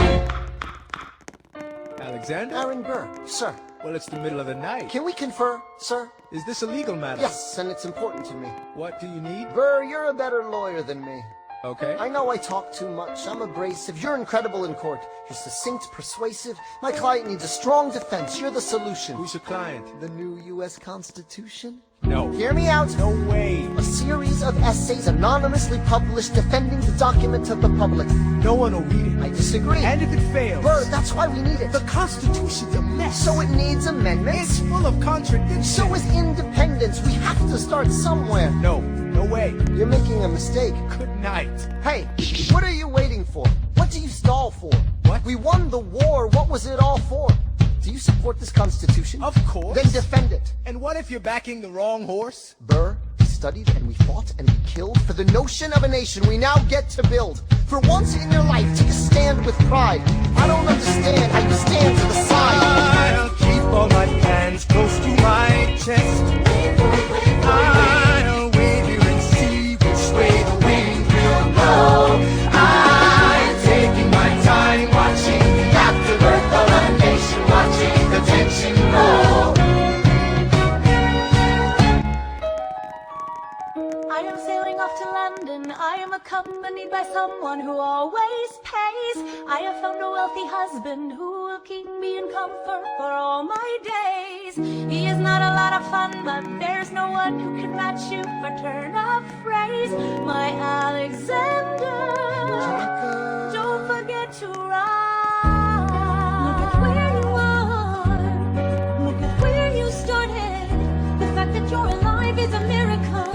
Alexander? Aaron Burr, sir. Well, it's the middle of the night. Can we confer, sir? Is this a legal matter? Yes, and it's important to me. What do you need? Burr, you're a better lawyer than me. Okay. I know I talk too much. I'm abrasive. You're incredible in court. You're succinct, persuasive. My client needs a strong defense. You're the solution. Who's your client? The new U.S. Constitution. No. Hear me out. No way. A series of essays anonymously published defending the document to the public. No one will read it. I disagree. And if it fails, Bert, that's why we need it. the Constitution's a mess. So it needs amendments. It's full of contradictions. So is independence. We have to start somewhere. No, no way. You're making a mistake. Good night. Hey, what are you waiting for? What do you stall for? What? We won the war. What was it all for? Do you support this Constitution? Of course. Then defend it. And what if you're backing the wrong horse? Burr, we studied and we fought and we killed for the notion of a nation we now get to build. For once in your life, take a stand with pride. I don't understand how you stand to the side. I'll keep all my plans close to my chest. I'll wave you and see which way the wind will blow. I'm taking my time watching the afterbirth of a nation, watching the tension grow. I am sailing off to London. I am accompanied by someone who always pays. I have found a wealthy husband who will keep me in comfort for all my days. He is not a lot of fun, but there's no one who can match you for turn of phrase. My Alexander, don't forget to ride. Look at where you are. Look at where you started. The fact that you're alive is a miracle.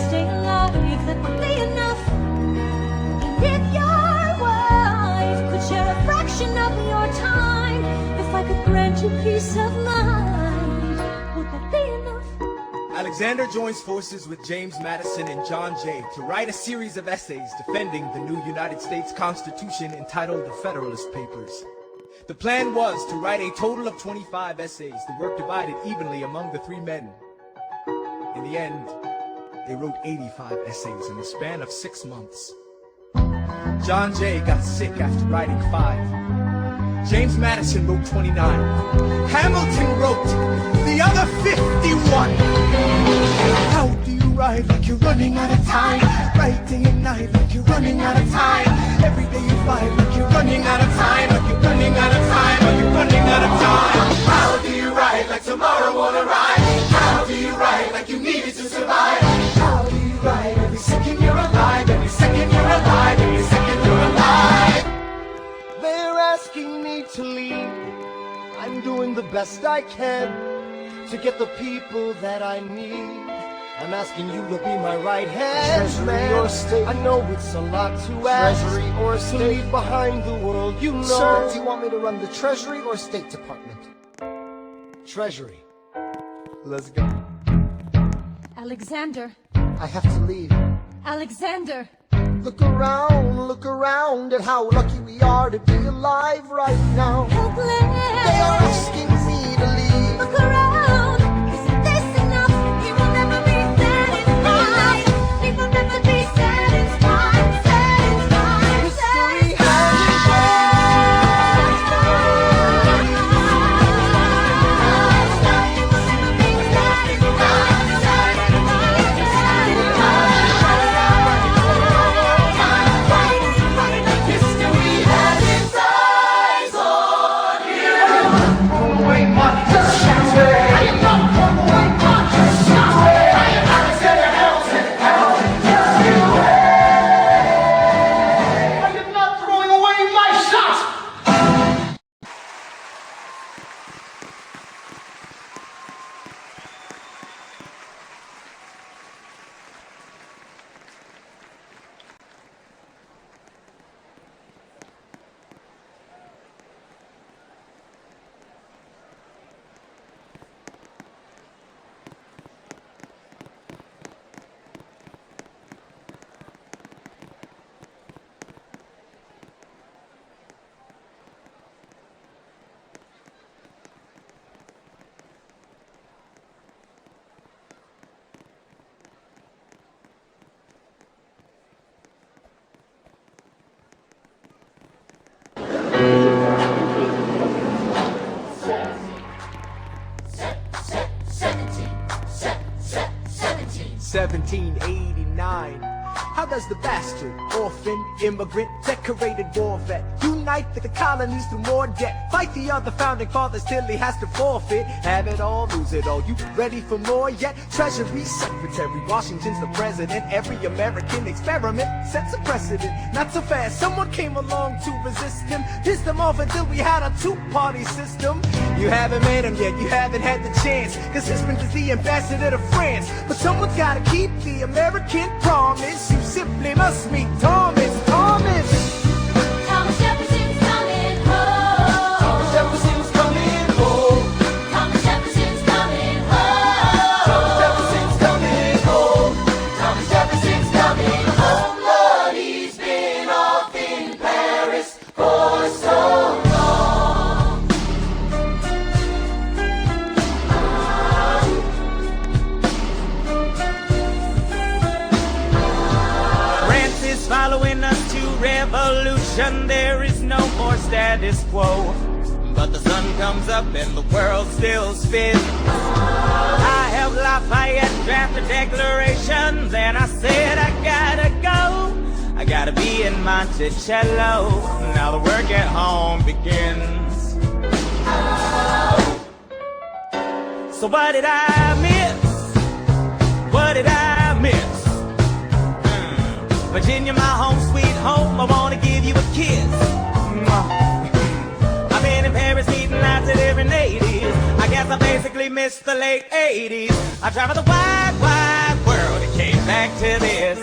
Stay alive, that would be enough. And if your wife could share a fraction of your time, if I could grant you peace of mind, would that be enough? Alexander joins forces with James Madison and John Jay to write a series of essays defending the new United States Constitution entitled the Federalist Papers. The plan was to write a total of 25 essays, the work divided evenly among the three men. In the end, they wrote 85 essays in the span of 6 months. John Jay got sick after writing 5. James Madison wrote 29. Hamilton wrote the other 51. How do you ride like you're running out of time? Right day and night like you're running out of time. Every day you fight like you're running out of time. Like you're running out of time. Like you're running out of time. How do you ride like tomorrow won't arrive? How do you ride like you need it to survive? How do you ride every second you're alive? Every second you're alive. Every second you're alive. They're asking me to leave. I'm doing the best I can to get the people that I need. I'm asking you to be my right hand. Treasury or state? I know it's a lot to ask. Treasury or state? To leave behind the world you know. Sir, do you want me to run the Treasury or State Department? Treasury. Let's go. Alexander, I have to leave. Alexander. Look around at how lucky we are to be alive right now. Helpless. They are asking me to leave. Look around. Isn't this enough? He will never be satisfied. He will never be satisfied. Satisfied. History How does the bastard, orphan, immigrant, decorated war vet unite the colonies through more debt? Fight the other founding fathers till he has to forfeit. Have it all, lose it all. You ready for more yet? Treasury Secretary, Washington's the president. Every American experiment sets a precedent. Not so fast, someone came along to resist him. Pissed them off until we had a two-party system. You haven't met him yet, you haven't had the chance, cause his friend is the ambassador to France. But someone's gotta keep the American promise. You simply must meet Thomas. Thomas Jefferson's coming home. Thomas Jefferson's coming home. Thomas Jefferson's coming home. Thomas Jefferson's coming home. Thomas Jefferson's coming home. Lord, he's been off in Paris for so long. France is following us to revolution. There is no more status quo. But the sun comes up and the world still spins. I have Lafayette draft a declaration. Then I said I gotta go. I gotta be in Monticello. Now the work at home begins. So what did I miss? What did I miss? Virginia, my home sweet home, I wanna give you a kiss. I've been in Paris meeting lots of different ladies. I guess I basically missed the late 80s. I traveled the wide, wide world and came back to this.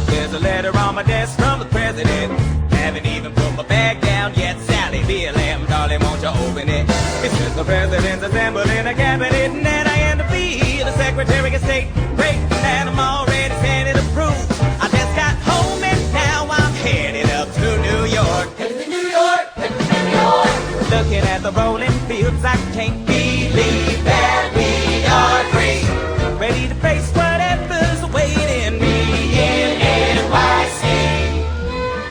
There's a letter on my desk from the president. Haven't even put my bag down yet. Sally, BLM, darling, won't you open it? It says the president's assembling a cabinet and then I am to be the Secretary of State. Great, and I'm already standing approved. I just got home and now I'm headed up to New York. Headed to New York, headed to New York. Looking at the rolling fields, I can't believe that we are free. Ready to face whatever's awaiting me in NYC.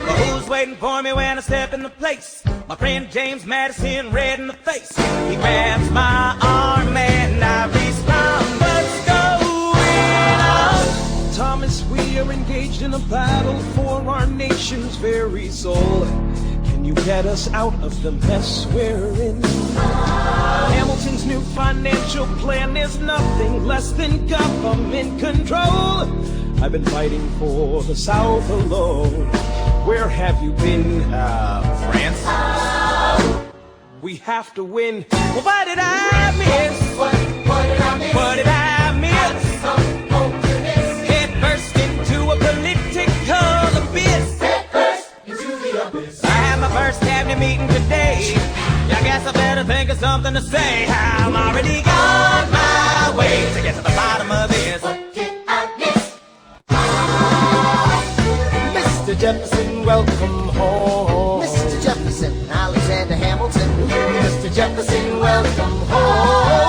But who's waiting for me when I step in the place? My friend James Madison, red in the face. He grabs my arm and I respond, what's going on? Thomas, we are engaged in a battle for our nation's very soul. Can you get us out of the mess we're in? Hamilton's new financial plan is nothing less than government control. I've been fighting for the South alone. Where have you been? France. We have to win. Well, what did I miss? What did I miss? What did I miss? Head first into a political abyss. Head first into the abyss. I had my first cabinet meeting today. I guess I better think of something to say. I'm already on my way to get to the bottom of this. What did I miss? Mr. Jefferson, welcome home. Mr. Jefferson, Alexander Hamilton. Mr. Jefferson, welcome home.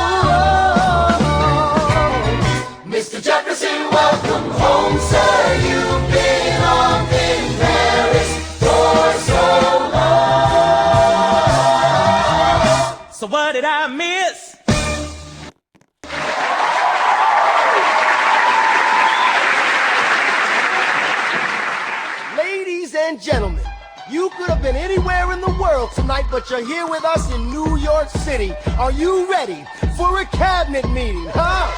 Mr. Jefferson, welcome home, sir. You've been off in Paris for so long. So what did I miss? Ladies and gentlemen, you could have been anywhere in the world tonight, but you're here with us in New York City. Are you ready for a cabinet meeting, huh?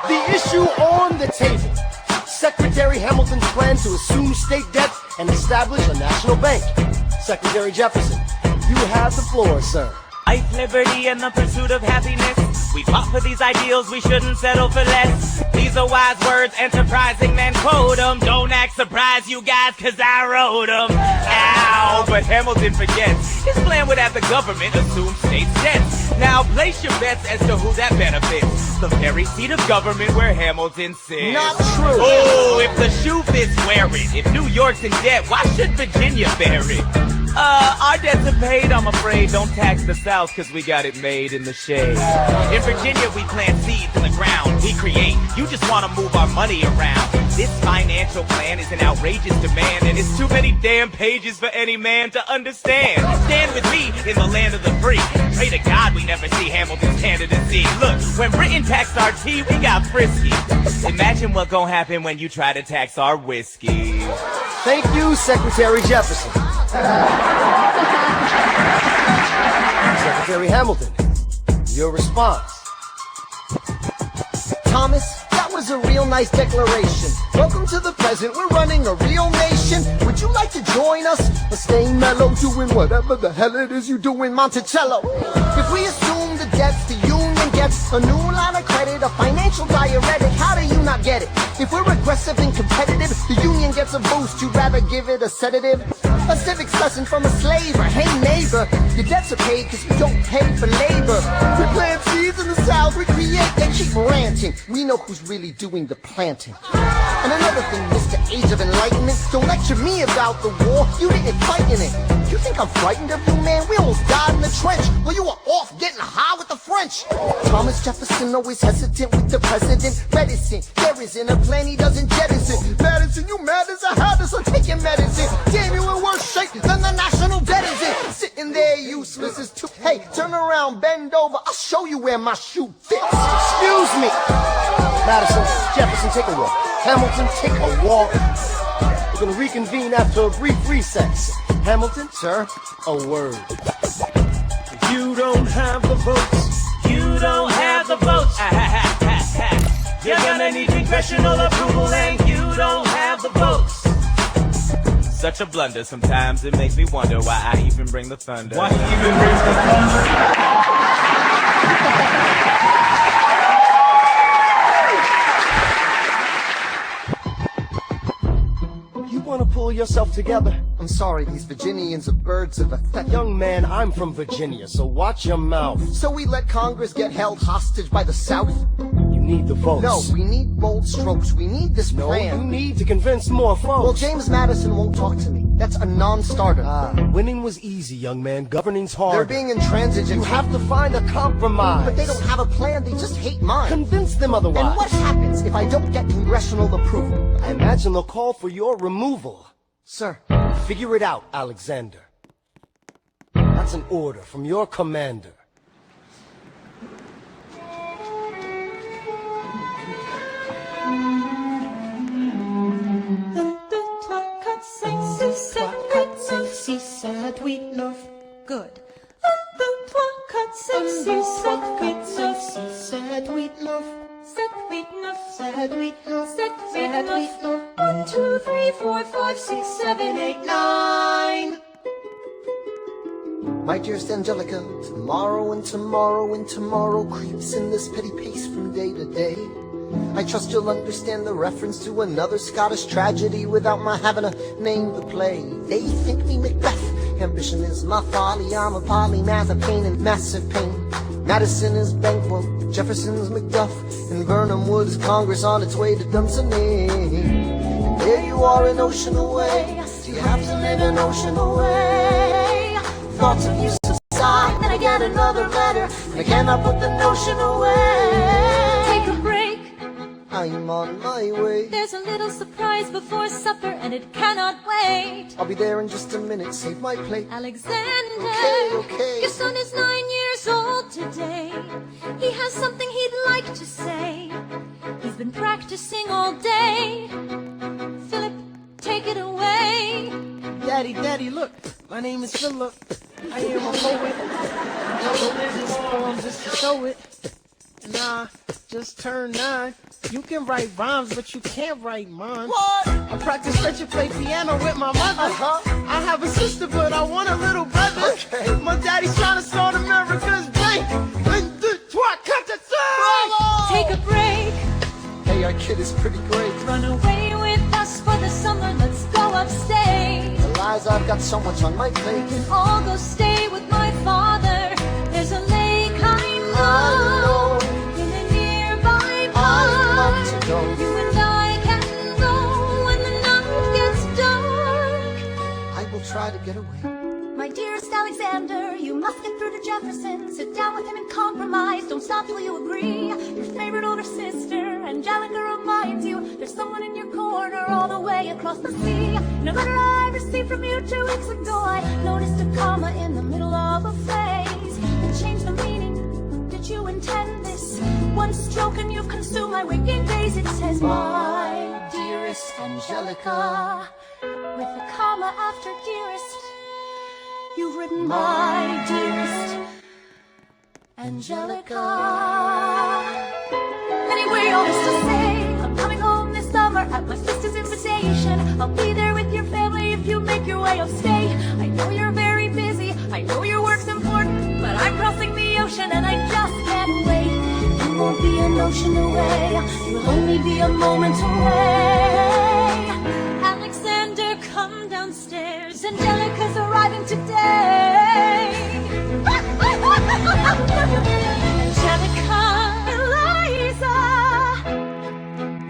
The issue on the table. Secretary Hamilton's plan to assume state debts and establish a national bank. Secretary Jefferson, you have the floor, sir. Life, liberty, and the pursuit of happiness. We fought for these ideals, we shouldn't settle for less. These are wise words, enterprising men quote them. Don't act surprised, you guys, cause I wrote them. Ow, but Hamilton forgets. His plan would have the government assume state debts. Now place your bets as to who that benefits. The very seat of government where Hamilton sits. Not true. Oh, if the shoe fits, wear it. If New York's in debt, why should Virginia bear it? Our debts are paid, I'm afraid. Don't tax the South, cause we got it made in the shade. In Virginia, we plant seeds in the ground. We create. You just wanna move our money around. This financial plan is an outrageous demand, and it's too many damn pages for any man to understand. Stand with me in the land of the free. Pray to God we never see Hamilton's candidacy. Look, when Britain taxed our tea, we got frisky. Imagine what gon' happen when you try to tax our whiskey. Thank you, Secretary Jefferson. Secretary Hamilton, your response. Thomas, that was a real nice declaration. Welcome to the present, we're running a real nation. Would you like to join us? Or stay mellow, doing whatever the hell it is you do in Monticello? If we assume the debts the union gets, a new line of credit, a financial diuretic, how do you not get it? If we're aggressive and competitive, the union gets a boost, you'd rather give it a sedative? A civics lesson from a slaver. Hey neighbor, your debts are paid cause you don't pay for labor. We plant seeds in the South, we create, they keep ranting. We know who's really doing the planting. And another thing, Mr. Age of Enlightenment, don't lecture me about the war, you didn't fight in it. You think I'm frightened of you, man? We almost died in the trench. Well, you were off getting high with the French. Thomas Jefferson always hesitant with the president, reticent. There isn't a plan he doesn't jettison. Madison, you mad as a hatter, so take your medicine. Damn, you in worse shape than the national debt is in. Sitting there useless as two. Hey, turn around, bend over, I'll show you where my shoe fits. Excuse me. Madison, Jefferson, take a walk. Hamilton, take a walk. We're gonna reconvene after a brief recess. Hamilton, sir, a word. You don't have the votes. You don't have the votes. You're gonna need congressional approval, and you don't have the votes. Such a blunder, sometimes it makes me wonder why I even bring the thunder. Why he even brings the thunder? Want to pull yourself together? I'm sorry, these Virginians are birds of a feather. Young man, I'm from Virginia, so watch your mouth. So we let Congress get held hostage by the South? You need the votes. No, we need bold strokes. We need this plan. No, you need to convince more folks. Well, James Madison won't talk to me. That's a non-starter. Winning was easy, young man. Governing's hard. They're being intransigent. You have to find a compromise. But they don't have a plan. They just hate mine. Convince them otherwise. And what happens if I don't get congressional approval? I imagine they'll call for your removal. Sir, figure it out, Alexander. That's an order from your commander. Good. One, two, three, four, five, six, seven, eight, nine. My dearest Angelica, tomorrow and tomorrow and tomorrow creeps in this petty pace from day to day. I trust you'll understand the reference to another Scottish tragedy without my having to name the play. They think me Macbeth. Ambition is my folly. I'm a polymath of pain and massive pain. Madison is Banquo, Jefferson's Macduff, and Burnham Wood is Congress on its way to Dunsinane. And there you are an ocean away. Do you have to live an ocean away? Thoughts of you subside, then I get another letter, and I cannot put the notion away. Take a break. I'm on my way. There's a little surprise before supper, and it cannot wait. I'll be there in just a minute. Save my plate. Alexander, okay. Your son is 9 years old today. He has something he'd like to say. He's been practicing all day. Philip, take it away. Daddy, look. My name is Philip. I am a poet. I wrote this poem just to show it. Nah, just turned 9. You can write rhymes, but you can't write mine. What? I practice and play piano with my mother. I have a sister, but I want a little brother. Okay. My daddy's trying to start America's bank. Take a break. Hey, our kid is pretty great. Run away with us for the summer. Let's go upstate. Realize I've got so much on my plate. We can all go stay with my father. There's a lake I know in a nearby park. I'd love to go. You and I can go when the night gets dark. I will try to get away. Alexander, you must get through to Jefferson. Sit down with him and compromise. Don't stop till you agree. Your favorite older sister, Angelica, reminds you there's someone in your corner all the way across the sea. In a letter I received from you 2 weeks ago, I noticed a comma in the middle of a phrase. It changed the meaning. Did you intend this? One stroke and you've consumed my waking days. It says, my dearest Angelica, with a comma after dearest. You've written, my dearest Angelica. Anyway, all this to say, I'm coming home this summer at my sister's invitation. I'll be there with your family if you make your way upstate. I know you're very busy, I know your work's important, but I'm crossing the ocean and I just can't wait. You won't be an ocean away, you'll only be a moment away. Alexander, come downstairs, Angelica's arriving today. Angelica, Eliza,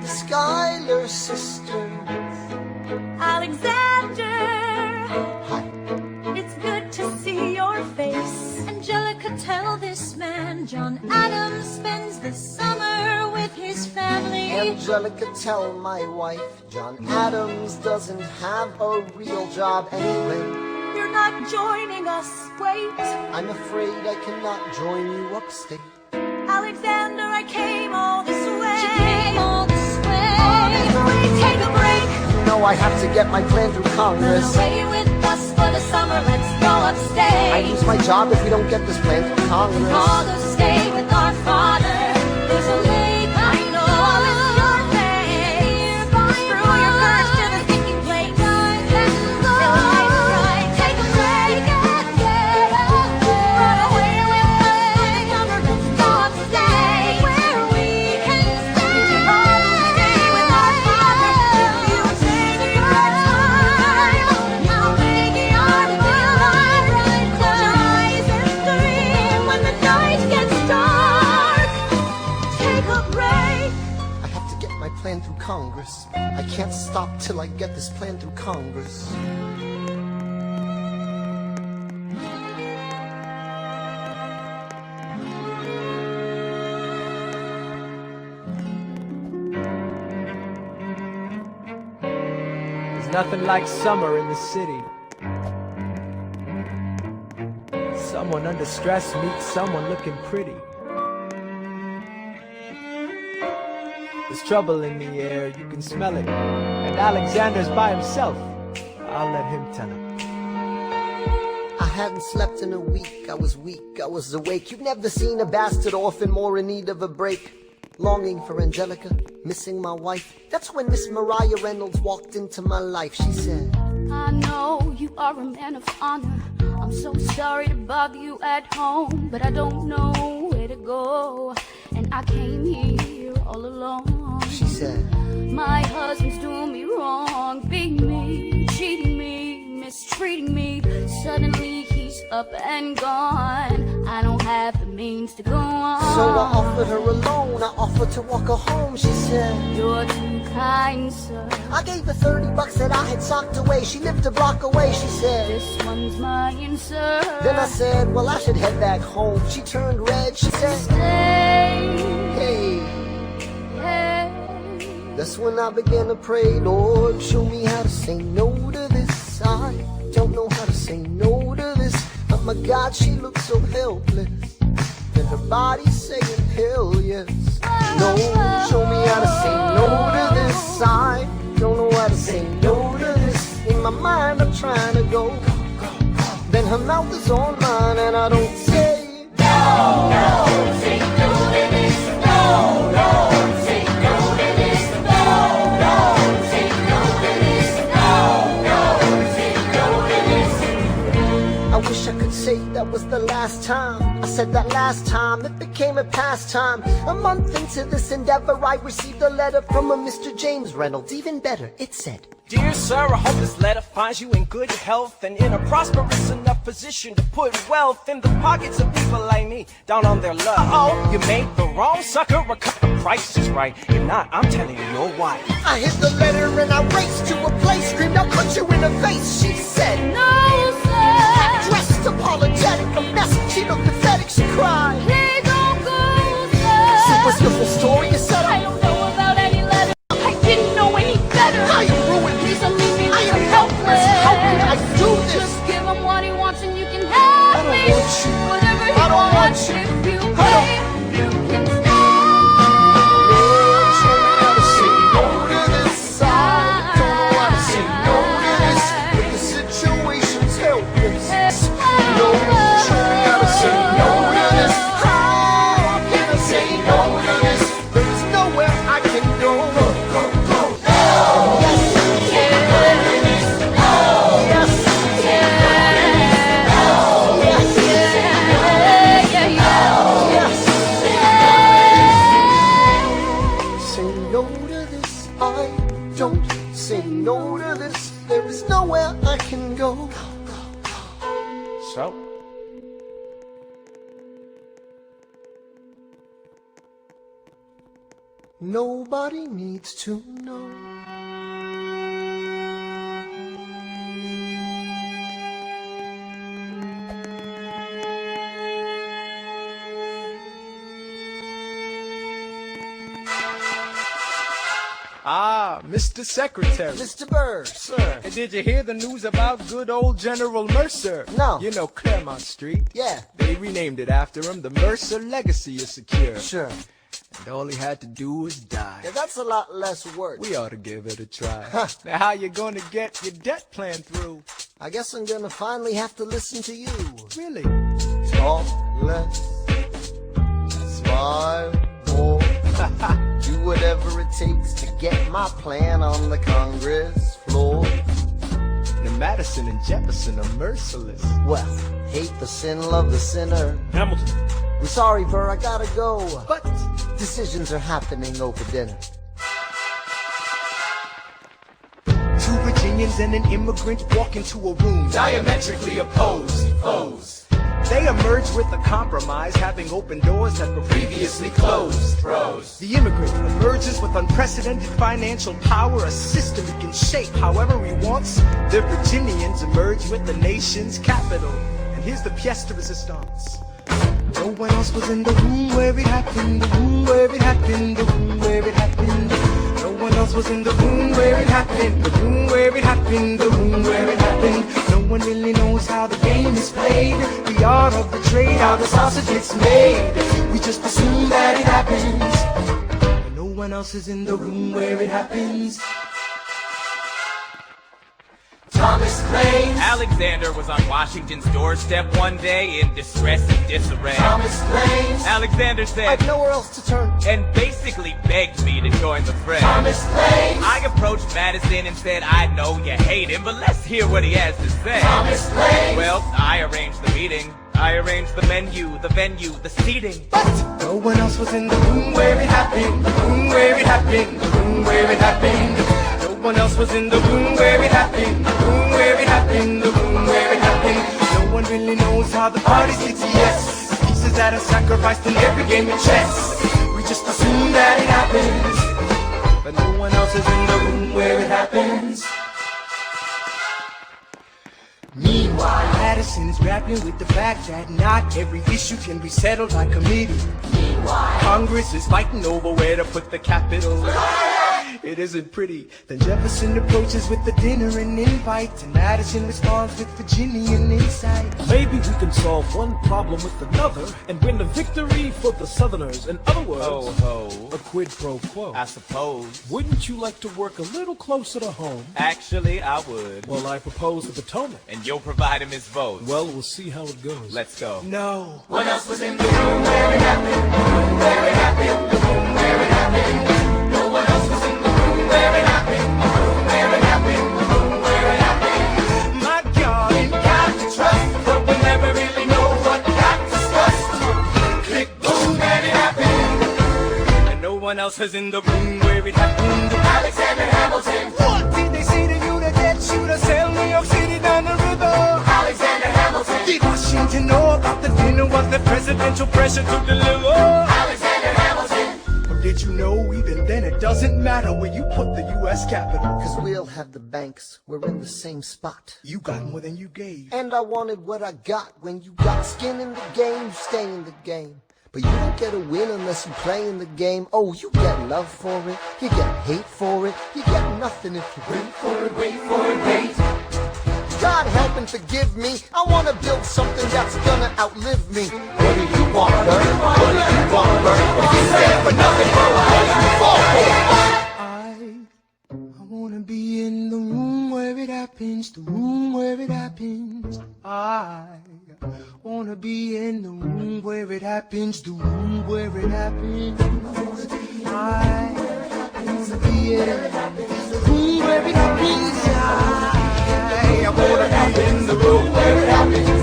Skylar sisters. Alexander, Hi. it's good to see your face. Angelica, tell this man John Adams spends the summer with his family. Angelica, tell my wife John Adams doesn't have a real job anyway. You're not joining us, wait. I'm afraid I cannot join you upstate. Alexander, I came all this way. She came all this way. All this way, take a break. You know I have to get my plan through Congress. Run away with us for the summer, let's go upstate. I lose my job if we don't get this plan through Congress. All to stay with our father. There's a lake, I know, it's your place. Screw your courage to the thinking place. Let's go. Right, take a break. Run away with us for the summer, let's go upstate. Where we can stay. All to stay with our father. You take your time. Now make your life right. Close your eyes and dream when the night gets dark. Take a break. I have to get my plan through Congress. I can't stop till I get this plan through Congress. There's nothing like summer in the city. Someone under stress meets someone looking pretty. There's trouble in the air, you can smell it. And Alexander's by himself. I'll let him tell it. I hadn't slept in a week, I was weak, I was awake. You've never seen a bastard orphan more in need of a break. Longing for Angelica, missing my wife. That's when Miss Mariah Reynolds walked into my life. She said, I know you are a man of honor. I'm so sorry to bother you at home, but I don't know where to go, and I came here all alone. She said, my husband's doing me wrong, beating me, cheating me, mistreating me. Suddenly he's up and gone. I don't have the means to go on. So I offered her a loan, I offered to walk her home. She said, you're too kind, sir. I gave her $30 that I had socked away. She lived a block away. She said, this one's mine, sir. Then I said, well, I should head back home. She turned red. She said, stay. Hey. Hey. That's when I began to pray, Lord, show me how to say no to this. I don't know how to say no to this. Oh my God, she looks so helpless. And her body's saying hell yes. No, show me how to say no to this. I don't know how to say no to this. In my mind I'm trying to go. Then her mouth is on mine and I don't say no, no, say no to this. No, no, say no to this. No, no, say no to this. No, no, say no to this. I wish I could say that was the last time I said that last time. It became a pastime. A month into this endeavor, I received a letter from a Mr. James Reynolds. Even better, it said, Dear sir, I hope this letter finds you in good health and in a prosperous enough position to put wealth in the pockets of people like me down on their luck. Uh-oh, you made the wrong sucker, or cut the prices right. If not, I'm telling you, you're white. I hit the letter and I raced to a place, screamed, I'll put you in the face. She said, no, sir. Dressed upon say no to this. There is nowhere I can go. So? Nobody needs to know. Ah, Mr. Secretary. Mr. Bird. Sir. And did you hear the news about good old General Mercer? No. You know Claremont Street? Yeah. They renamed it after him. The Mercer legacy is secure. Sure. And all he had to do was die. Yeah, that's a lot less work. We ought to give it a try. Now how you gonna get your debt plan through? I guess I'm gonna finally have to listen to you. Really? Talk less, smile more, do whatever it takes to get my plan on the Congress floor. Now Madison and Jefferson are merciless. Well, hate the sin, love the sinner. Hamilton. I'm sorry, Burr, I gotta go. But decisions are happening over dinner. two Virginians and an immigrant walk into a room Diametrically opposed foes. They emerge with a compromise, having opened doors that were Previously closed. Pros. The immigrant emerges with unprecedented financial power, a system he can shape however he wants. The Virginians emerge with the nation's capital. And here's the pièce de résistance. No one else was in the room where it happened, the room where it happened, the room where it happened. No one else was in the room where it happened, the room where it happened, the room where it happened. No one really knows how the game is played, the art of the trade, how the sausage gets made. We just assume that it happens, but no one else is in the room where it happens. Thomas claims. Alexander was on Washington's doorstep one day in distress and disarray. Thomas claims. Alexander said, I've nowhere else to turn. and basically begged me to join the fray. Thomas claims. I approached Madison and said, I know you hate him, but let's hear what he has to say. Thomas claims. Well, I arranged the meeting. I arranged the menu, the venue, the seating. But no one else was in the room where it happened, the room where it happened, the room where it happened. No one else was in the room where it happened, the room where it happened, the room where it happened. No one really knows how the parties get to yes. Pieces that are sacrificed in every game of chess. We just assume that it happens, but no one else is in the room where it happens. Meanwhile, Madison's grappling with the fact that not every issue can be settled by committee. Meanwhile, Congress is fighting over where to put the capital. It isn't pretty. Then Jefferson approaches with the dinner and invite, and Madison responds with Virginian insight. Maybe we can solve one problem with another and win a victory for the Southerners. In other words, Ho a quid pro quo. I suppose. Wouldn't you like to work a little closer to home? Actually, I would. Well, I propose the Potomac. And you'll provide him his votes. Well, we'll see how it goes. Let's go. No. What else was in the room where it happened? The room where it happened. The room where it happened. No one else was in the room where it happened. The room where it happened. The room where it happened. My God, You got to trust, but we never really know what got discussed. Click, boom, and it happened. and no one else is in the room where it happened. Alexander Hamilton. What did they say to you to get you to sail New York City down the river? Alexander Hamilton. Did Washington know about the dinner? Was there presidential pressure to deliver? Alexander Hamilton. Or did you know even then it doesn't matter where you put the U.S. Capitol? Cause we'll have the banks, we're in the same spot. You got more than you gave. And I wanted what I got. When you got skin in the game, you stay in the game. But you don't get a win unless you play in the game. Oh, you get love for it, you get hate for it, you get nothing if you wait for it, wait for it, wait. God help and forgive me, I wanna build something that's gonna outlive me. What do you want, Bert? What do you want, Bert? If you stand for nothing, Bert, what do you fall for? I wanna be in the room where it happens, the room where it happens. I wanna be in the room where it happens, the room where it happens. I wanna be in the room where it happens. I wanna be in the room where it happens.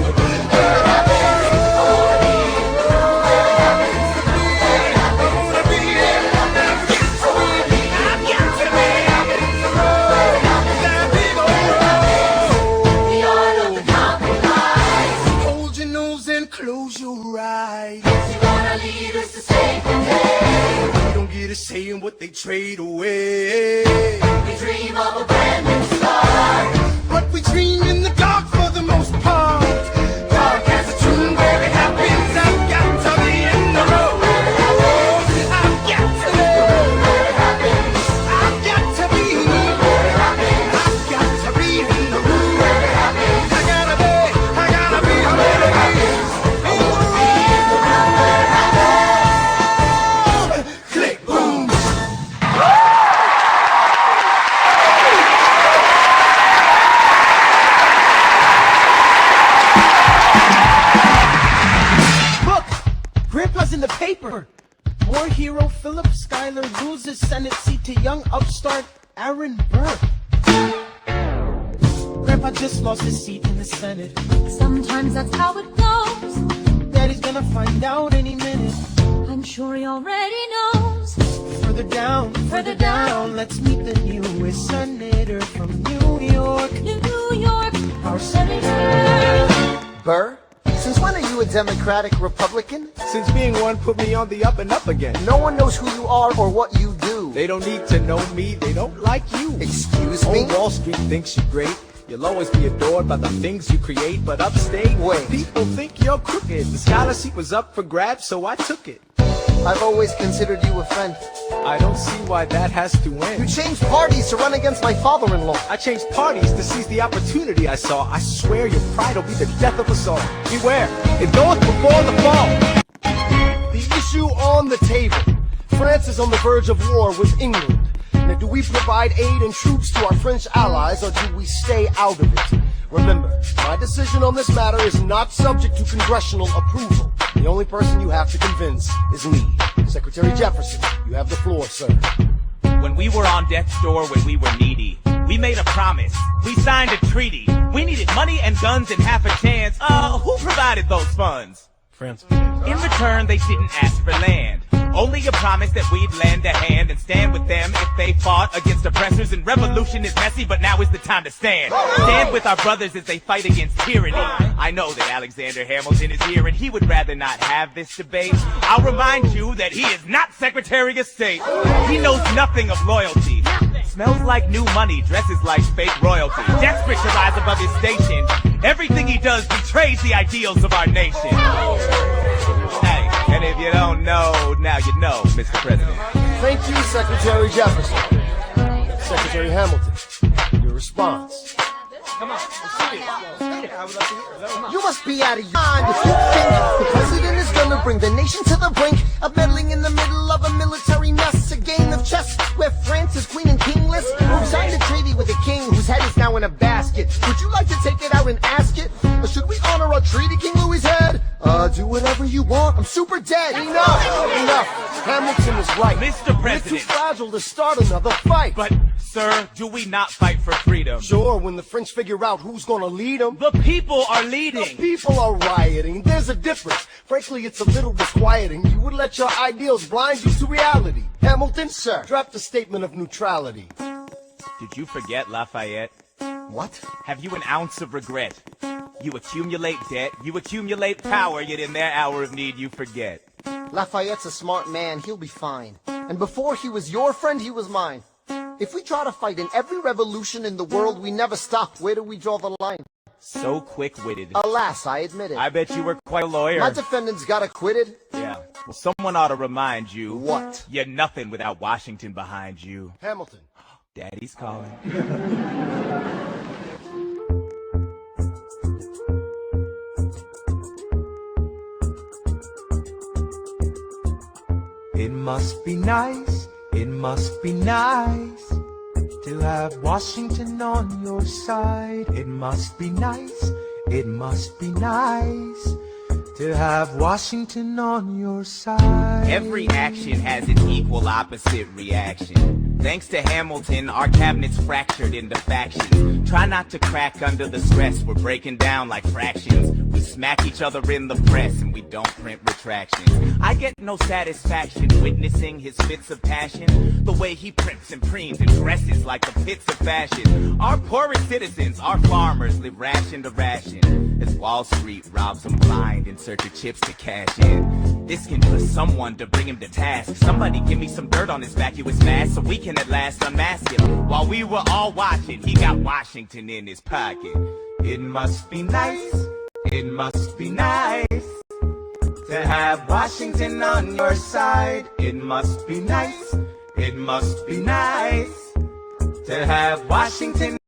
paying what they trade away. We dream of a brand new start, but we dream in the dark for the most part. Dark as a tomb where it happens. I've got to be in the road. I've got to be where it happens. I've got to be where it happens. I've got to be in the room where it happens. I gotta be where it happens. Click, boom. Look, Grandpa's in the paper. War hero Philip Schuyler loses Senate seat to young upstart Aaron Burr. Grandpa just lost his seat in the Senate. Sometimes that's how it goes. Daddy's gonna find out any minute. I'm sure he already knows. Further down, let's meet the newest senator from New York. New York, Our senator. Burr? Since when are you a Democratic Republican? Since being one put me on the up and up again. No one knows who you are or what you do. They don't need to know me, they don't like you. Excuse me? Old Wall Street thinks you're great. You'll always be adored by the things you create, but upstate, wait, people think you're crooked. The scholarship was up for grabs, so I took it. I've always considered you a friend. I don't see why that has to end. You changed parties to run against my father-in-law. I changed parties to seize the opportunity I saw. I swear your pride will be the death of us all. Beware, it goeth before the fall. The issue on the table. France is on the verge of war with England. Now, do we provide aid and troops to our French allies, or do we stay out of it? Remember, my decision on this matter is not subject to congressional approval. The only person you have to convince is me. Secretary Jefferson, you have the floor, sir. When we were on death's door, when we were needy, we made a promise. We signed a treaty. We needed money and guns and half a chance. Who provided those funds? France. In return, they didn't ask for land. Only a promise that we'd lend a hand and stand with them if they fought against oppressors. And revolution is messy, but now is the time to stand. Stand with our brothers as they fight against tyranny. I know that Alexander Hamilton is here and he would rather not have this debate. I'll remind you that he is not Secretary of State. He knows nothing of loyalty. Smells like new money, dresses like fake royalty. Desperate to rise above his station. Everything he does betrays the ideals of our nation. Hey, and if you don't know, now you know, Mr. President. Thank you, Secretary Jefferson. Secretary Hamilton, your response. Come on, You must be out of your mind if you think the president is gonna bring the nation to the brink of meddling in the middle of a military mess, a game of chess where France is queen and kingless. Who signed a treaty with a king whose head is now in a basket? Would you like to take it out and ask it? Or should we honor our treaty, King Louis's head? Do whatever you want. I'm super dead. Enough. Hamilton is right. Mr. President. We're too fragile to start another fight. But, sir, do we not fight for freedom? Sure, when the French figure out who's gonna lead them. The people are leading. The people are rioting. There's a difference. Frankly, it's a little disquieting. You would let your ideals blind you to reality. Hamilton, sir, draft a statement of neutrality. Did you forget Lafayette? What? Have you an ounce of regret? You accumulate debt, you accumulate power, yet in their hour of need you forget. Lafayette's a smart man. He'll be fine. And before he was your friend, he was mine. If we try to fight in every revolution in the world, we never stop. Where do we draw the line? So quick-witted. Alas, I admit it. I bet you were quite a lawyer. My defendants got acquitted. Yeah. Well, someone ought to remind you. What? You're nothing without Washington behind you. Hamilton. Daddy's calling. It must be nice, to have Washington on your side. It must be nice, to have Washington on your side. Every action has an equal opposite reaction. Thanks to Hamilton, our cabinet's fractured into factions. Try not to crack under the stress, we're breaking down like fractions. We smack each other in the press and we don't print retractions. I get no satisfaction witnessing his fits of passion. The way he primps and preens and dresses like the pits of fashion. Our poorest citizens, our farmers, live ration to ration as Wall Street robs them blind in search of chips to cash in. Disking for someone to bring him to task. Somebody give me some dirt on his back, he was fast, so we can at last unmask him. While we were all watching, he got Washington in his pocket. It must be nice, it must be nice to have Washington on your side. It must be nice, it must be nice to have Washington